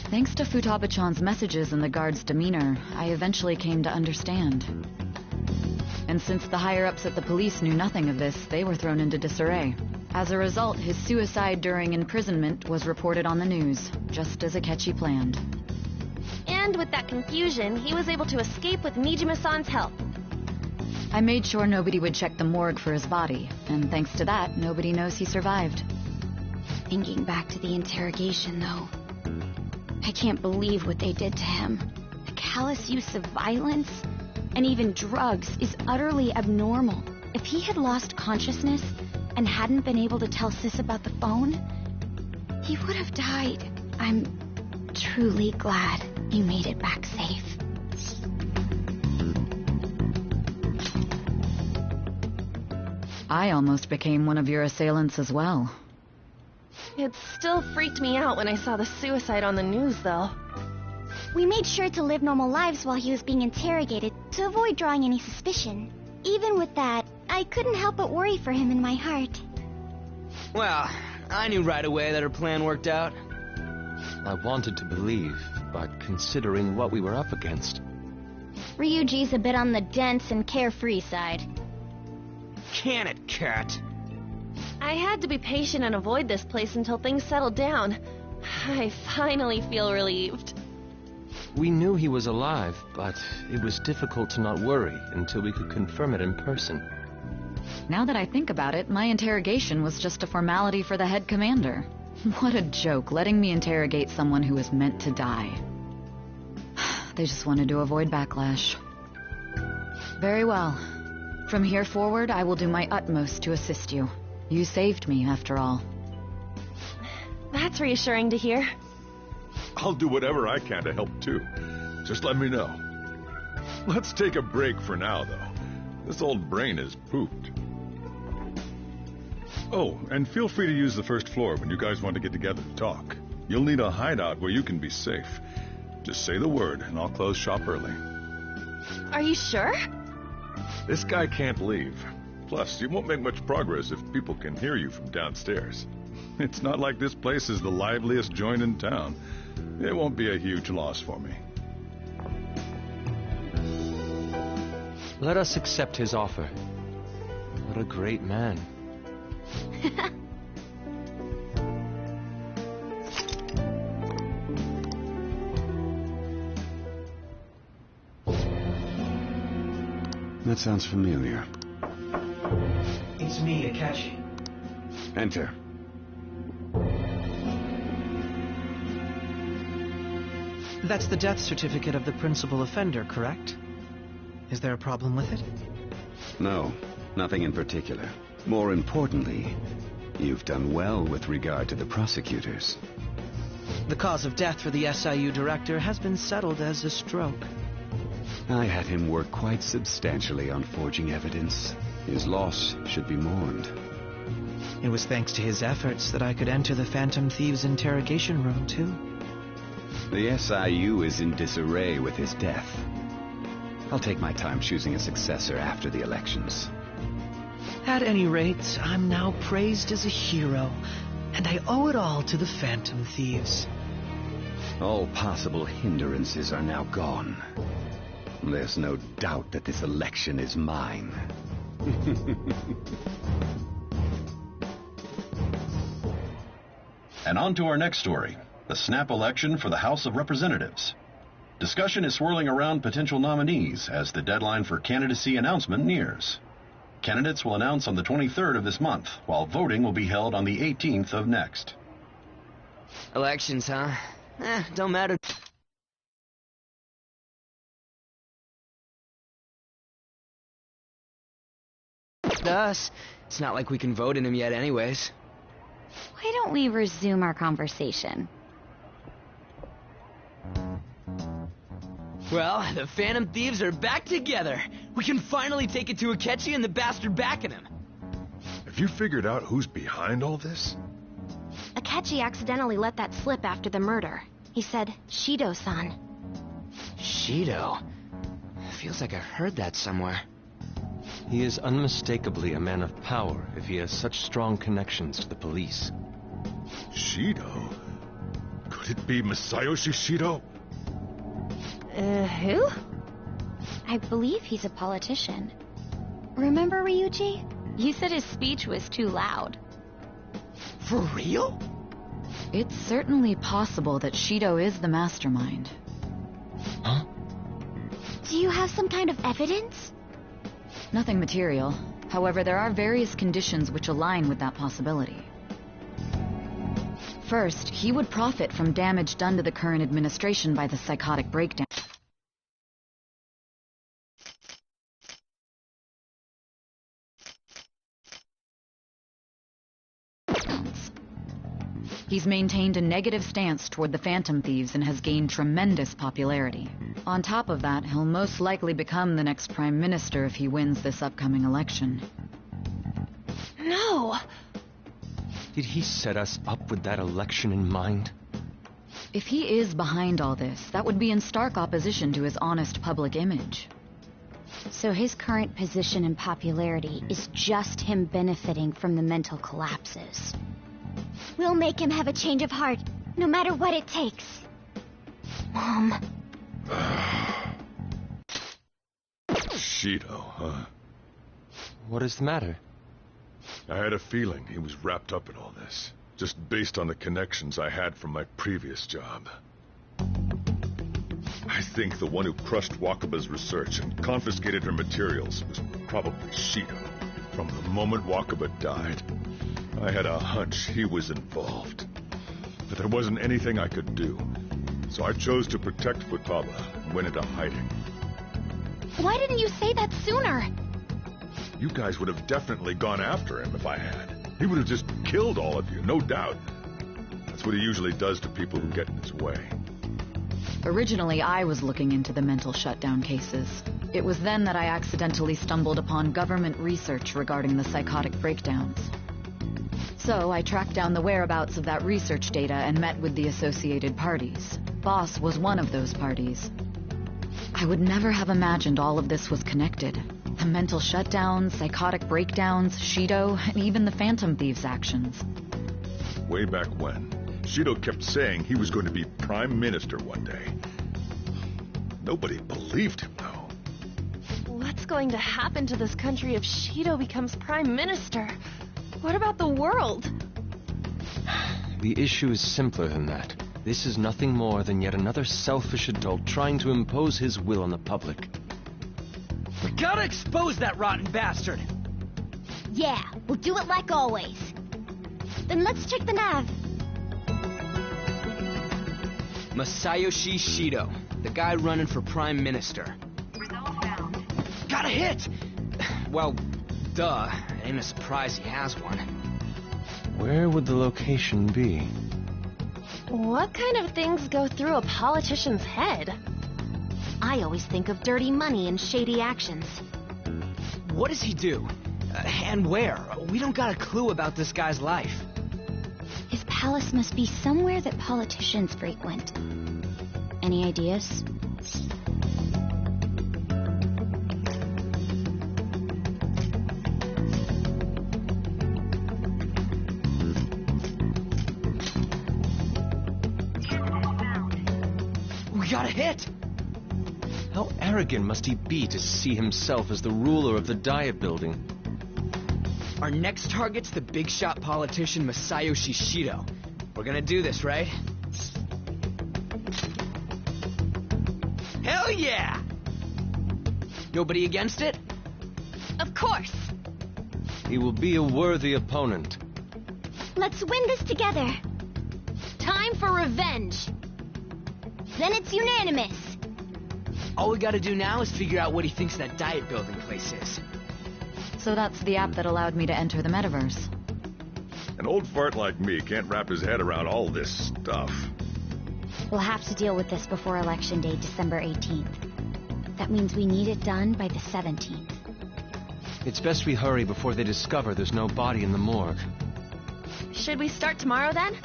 Thanks to Futaba-chan's messages and the guard's demeanor, I eventually came to understand. And since the higher-ups at the police knew nothing of this, they were thrown into disarray. As a result, his suicide during imprisonment was reported on the news, just as Akechi planned. And with that confusion, he was able to escape with Nijima-san's help. I made sure nobody would check the morgue for his body, and thanks to that, nobody knows he survived. Thinking back to the interrogation, though, I can't believe what they did to him. The callous use of violence, and even drugs, is utterly abnormal. If he had lost consciousness and hadn't been able to tell Sis about the phone, he would have died. I'm truly glad you made it back safe. I almost became one of your assailants as well. It still freaked me out when I saw the suicide on the news, though. We made sure to live normal lives while he was being interrogated to avoid drawing any suspicion. Even with that, I couldn't help but worry for him in my heart. Well, I knew right away that her plan worked out. I wanted to believe, but considering what we were up against... Ryuji's a bit on the dense and carefree side. Can it, Cat? I had to be patient and avoid this place until things settled down. I finally feel relieved. We knew he was alive, but it was difficult to not worry until we could confirm it in person. Now that I think about it, my interrogation was just a formality for the head commander. What a joke, letting me interrogate someone who was meant to die. They just wanted to avoid backlash. Very well. From here forward, I will do my utmost to assist you. You saved me, after all. That's reassuring to hear. I'll do whatever I can to help, too. Just let me know. Let's take a break for now, though. This old brain is pooped. Oh, and feel free to use the first floor when you guys want to get together to talk. You'll need a hideout where you can be safe. Just say the word, and I'll close shop early. Are you sure? This guy can't leave. Plus, you won't make much progress if people can hear you from downstairs. It's not like this place is the liveliest joint in town. It won't be a huge loss for me. Let us accept his offer. What a great man. That sounds familiar. It's me, Akechi. Enter. That's the death certificate of the principal offender, correct? Is there a problem with it? No, nothing in particular. More importantly, you've done well with regard to the prosecutors. The cause of death for the SIU director has been settled as a stroke. I had him work quite substantially on forging evidence. His loss should be mourned. It was thanks to his efforts that I could enter the Phantom Thieves' interrogation room, too. The SIU is in disarray with his death. I'll take my time choosing a successor after the elections. At any rate, I'm now praised as a hero, and I owe it all to the Phantom Thieves. All possible hindrances are now gone. There's no doubt that this election is mine. And on to our next story, the snap election for the House of Representatives. Discussion is swirling around potential nominees as the deadline for candidacy announcement nears. Candidates will announce on the 23rd of this month, while voting will be held on the 18th of next. Elections, huh? Don't matter. To us. It's not like we can vote in him yet anyways. Why don't we resume our conversation? Well, the Phantom Thieves are back together. We can finally take it to Akechi and the bastard backing him. Have you figured out who's behind all this? Akechi accidentally let that slip after the murder. He said, Shido-san. Shido? Feels like I heard that somewhere. He is unmistakably a man of power if he has such strong connections to the police. Shido? Could it be Masayoshi Shido? Who? I believe he's a politician. Remember, Ryuji? You said his speech was too loud. For real? It's certainly possible that Shido is the mastermind. Huh? Do you have some kind of evidence? Nothing material. However, there are various conditions which align with that possibility. First, he would profit from damage done to the current administration by the psychotic breakdown. He's maintained a negative stance toward the Phantom Thieves and has gained tremendous popularity. On top of that, he'll most likely become the next Prime Minister if he wins this upcoming election. No! Did he set us up with that election in mind? If he is behind all this, that would be in stark opposition to his honest public image. So his current position and popularity is just him benefiting from the mental collapses. We'll make him have a change of heart, no matter what it takes. Mom. Shido, huh? What is the matter? I had a feeling he was wrapped up in all this, just based on the connections I had from my previous job. I think the one who crushed Wakaba's research and confiscated her materials was probably Shido. From the moment Wakaba died, I had a hunch he was involved. But there wasn't anything I could do, so I chose to protect Futaba and went into hiding. Why didn't you say that sooner? You guys would have definitely gone after him if I had. He would have just killed all of you, no doubt. That's what he usually does to people who get in his way. Originally, I was looking into the mental shutdown cases. It was then that I accidentally stumbled upon government research regarding the psychotic breakdowns. So I tracked down the whereabouts of that research data and met with the associated parties. Boss was one of those parties. I would never have imagined all of this was connected. The mental shutdowns, psychotic breakdowns, Shido, and even the Phantom Thieves' actions. Way back when, Shido kept saying he was going to be Prime Minister one day. Nobody believed him, though. What's going to happen to this country if Shido becomes Prime Minister? What about the world? The issue is simpler than that. This is nothing more than yet another selfish adult trying to impose his will on the public. We gotta expose that rotten bastard! Yeah, we'll do it like always. Then let's check the nav. Masayoshi Shido, the guy running for Prime Minister. Got a hit! Well, duh. Ain't a surprise he has one. Where would the location be? What kind of things go through a politician's head? I always think of dirty money and shady actions. What does he do? And where? We don't got a clue about this guy's life. His palace must be somewhere that politicians frequent. Any ideas? We got a hit! How arrogant must he be to see himself as the ruler of the Diet Building? Our next target's the big shot politician Masayoshi Shido. We're gonna do this, right? Hell yeah! Nobody against it? Of course. He will be a worthy opponent. Let's win this together. Time for revenge. Then it's unanimous. All we gotta do now is figure out what he thinks that Diet Building place is. So that's the app that allowed me to enter the metaverse. An old fart like me can't wrap his head around all this stuff. We'll have to deal with this before Election Day, December 18th. That means we need it done by the 17th. It's best we hurry before they discover there's no body in the morgue. Should we start tomorrow then?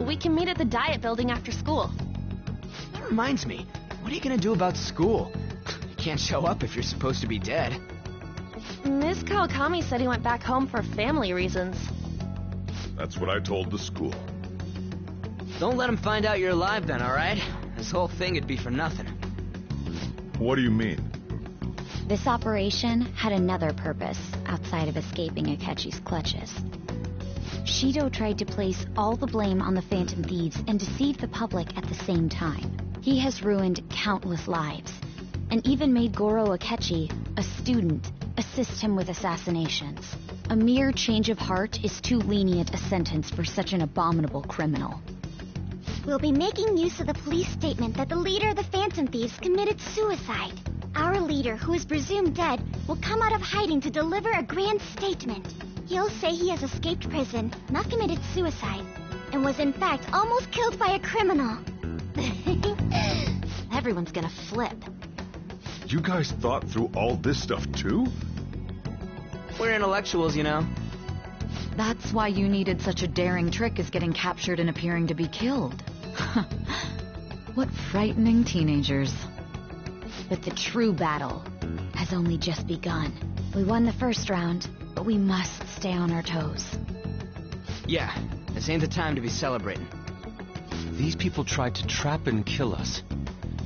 We can meet at the Diet Building after school. That reminds me, what are you gonna do about school? You can't show up if you're supposed to be dead. Ms. Kawakami said he went back home for family reasons. That's what I told the school. Don't let him find out you're alive then, alright? This whole thing would be for nothing. What do you mean? This operation had another purpose outside of escaping Akechi's clutches. Shido tried to place all the blame on the Phantom Thieves and deceive the public at the same time. He has ruined countless lives, and even made Goro Akechi, a student, assist him with assassinations. A mere change of heart is too lenient a sentence for such an abominable criminal. We'll be making use of the police statement that the leader of the Phantom Thieves committed suicide. Our leader, who is presumed dead, will come out of hiding to deliver a grand statement. He'll say he has escaped prison, not committed suicide, and was in fact almost killed by a criminal. Everyone's gonna flip. You guys thought through all this stuff too? We're intellectuals, you know. That's why you needed such a daring trick as getting captured and appearing to be killed. What frightening teenagers. But the true battle has only just begun. We won the first round, but we must stay on our toes. Yeah, this ain't the time to be celebrating. These people tried to trap and kill us.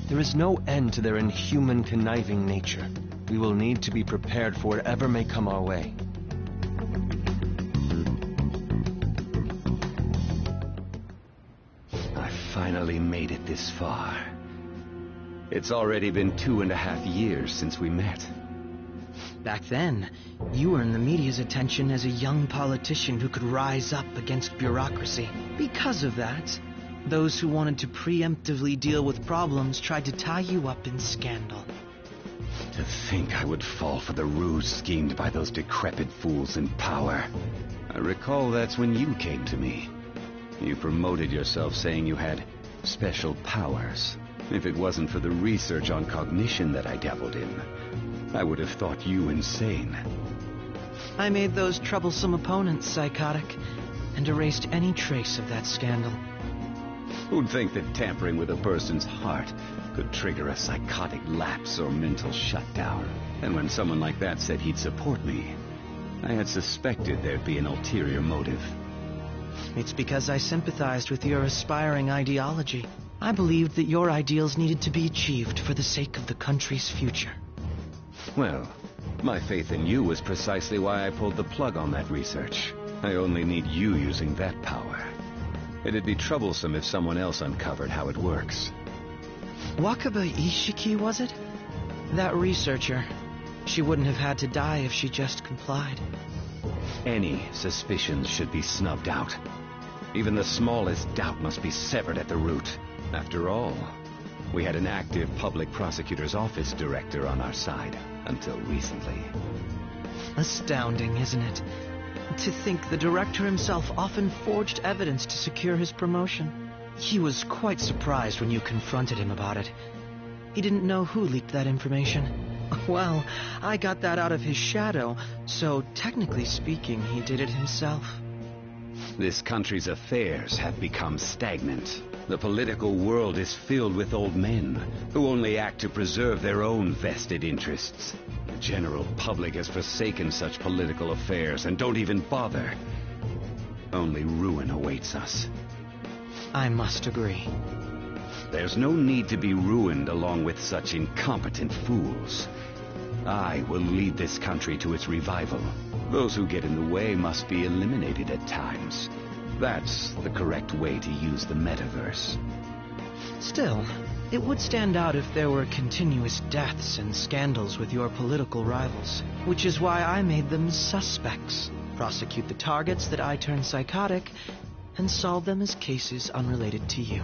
There is no end to their inhuman, conniving nature. We will need to be prepared for whatever may come our way. I finally made it this far. It's already been 2.5 years since we met. Back then, you earned the media's attention as a young politician who could rise up against bureaucracy. Because of that, those who wanted to preemptively deal with problems tried to tie you up in scandal. To think I would fall for the ruse schemed by those decrepit fools in power. I recall that's when you came to me. You promoted yourself saying you had special powers. If it wasn't for the research on cognition that I dabbled in, I would have thought you insane. I made those troublesome opponents psychotic and erased any trace of that scandal. Who'd think that tampering with a person's heart could trigger a psychotic lapse or mental shutdown? And when someone like that said he'd support me, I had suspected there'd be an ulterior motive. It's because I sympathized with your aspiring ideology. I believed that your ideals needed to be achieved for the sake of the country's future. Well, my faith in you was precisely why I pulled the plug on that research. I only need you using that power. It'd be troublesome if someone else uncovered how it works. Wakaba Ishiki, was it? That researcher. She wouldn't have had to die if she just complied. Any suspicions should be snubbed out. Even the smallest doubt must be severed at the root. After all, we had an active public prosecutor's office director on our side, until recently. Astounding, isn't it? To think the director himself often forged evidence to secure his promotion. He was quite surprised when you confronted him about it. He didn't know who leaked that information. Well, I got that out of his shadow, so technically speaking, he did it himself. This country's affairs have become stagnant. The political world is filled with old men who only act to preserve their own vested interests. The general public has forsaken such political affairs and don't even bother. Only ruin awaits us. I must agree. There's no need to be ruined along with such incompetent fools. I will lead this country to its revival. Those who get in the way must be eliminated at times. That's the correct way to use the metaverse. Still, it would stand out if there were continuous deaths and scandals with your political rivals, which is why I made them suspects. Prosecute the targets that I turn psychotic, and solve them as cases unrelated to you.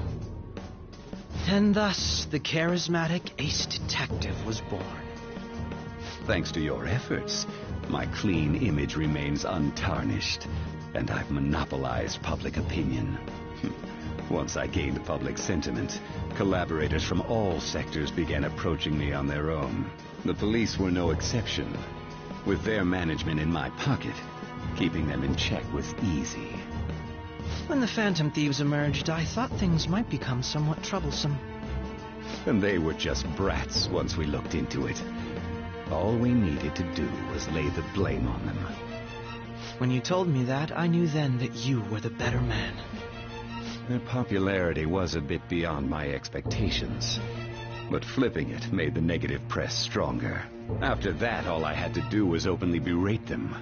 And thus, the charismatic ace detective was born. Thanks to your efforts, my clean image remains untarnished, and I've monopolized public opinion. Once I gained public sentiment, collaborators from all sectors began approaching me on their own. The police were no exception. With their management in my pocket, keeping them in check was easy. When the Phantom Thieves emerged, I thought things might become somewhat troublesome. And they were just brats once we looked into it. All we needed to do was lay the blame on them. When you told me that, I knew then that you were the better man. Their popularity was a bit beyond my expectations. But flipping it made the negative press stronger. After that, all I had to do was openly berate them.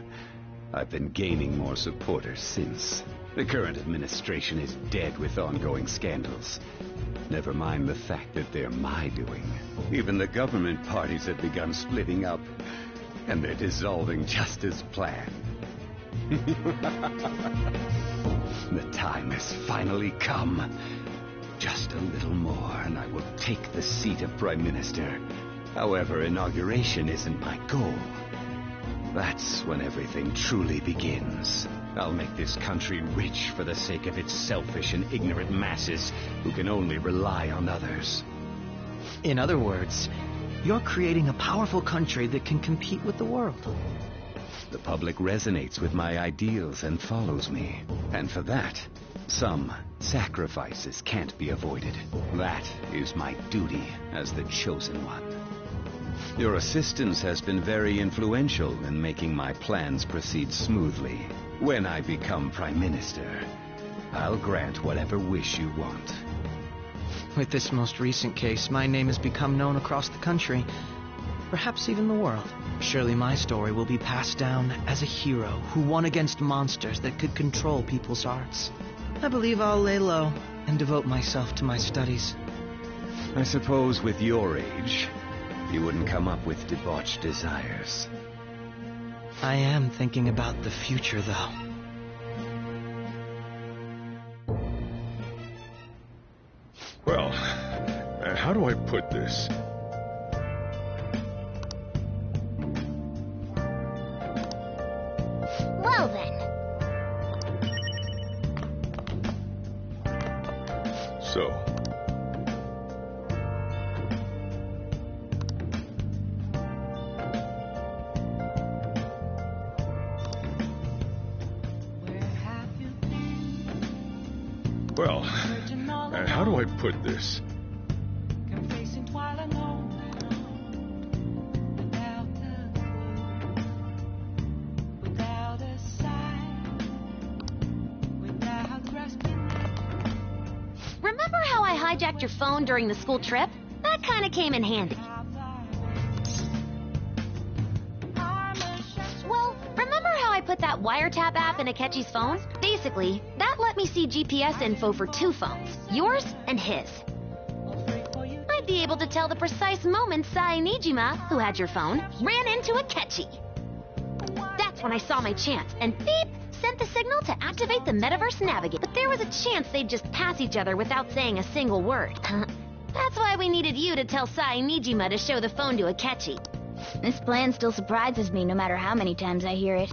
I've been gaining more supporters since. The current administration is dead with ongoing scandals. Never mind the fact that they're my doing. Even the government parties have begun splitting up, and they're dissolving just as planned. The time has finally come. Just a little more, and I will take the seat of Prime Minister. However, inauguration isn't my goal. That's when everything truly begins. I'll make this country rich for the sake of its selfish and ignorant masses who can only rely on others. In other words, you're creating a powerful country that can compete with the world. The public resonates with my ideals and follows me. And for that, some sacrifices can't be avoided. That is my duty as the chosen one. Your assistance has been very influential in making my plans proceed smoothly. When I become Prime Minister, I'll grant whatever wish you want. With this most recent case, my name has become known across the country, perhaps even the world. Surely my story will be passed down as a hero who won against monsters that could control people's hearts. I believe I'll lay low and devote myself to my studies. I suppose with your age, you wouldn't come up with debauched desires. I am thinking about the future, though. Well, how do I put this? Well then, So, well, how do I put this? Remember how I hijacked your phone during the school trip? That kind of came in handy. Well, remember how I put that wiretap app in Akechi's phone? Basically, that let me see GPS info for 2 phones, yours and his. I'd be able to tell the precise moment Sai Nijima, who had your phone, ran into Akechi. That's when I saw my chance, and beep, sent the signal to activate the Metaverse Navigator. But there was a chance they'd just pass each other without saying a single word. That's why we needed you to tell Sai Nijima to show the phone to Akechi. This plan still surprises me no matter how many times I hear it.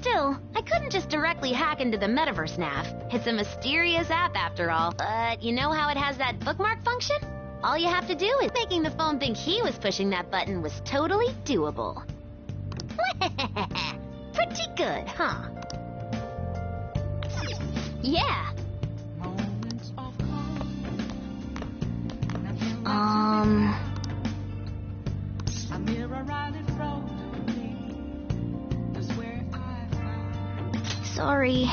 Still, I couldn't just directly hack into the Metaverse Nav. It's a mysterious app after all. But you know how it has that bookmark function? All you have to do is making the phone think he was pushing that button was totally doable. Pretty good, huh? Yeah. Sorry.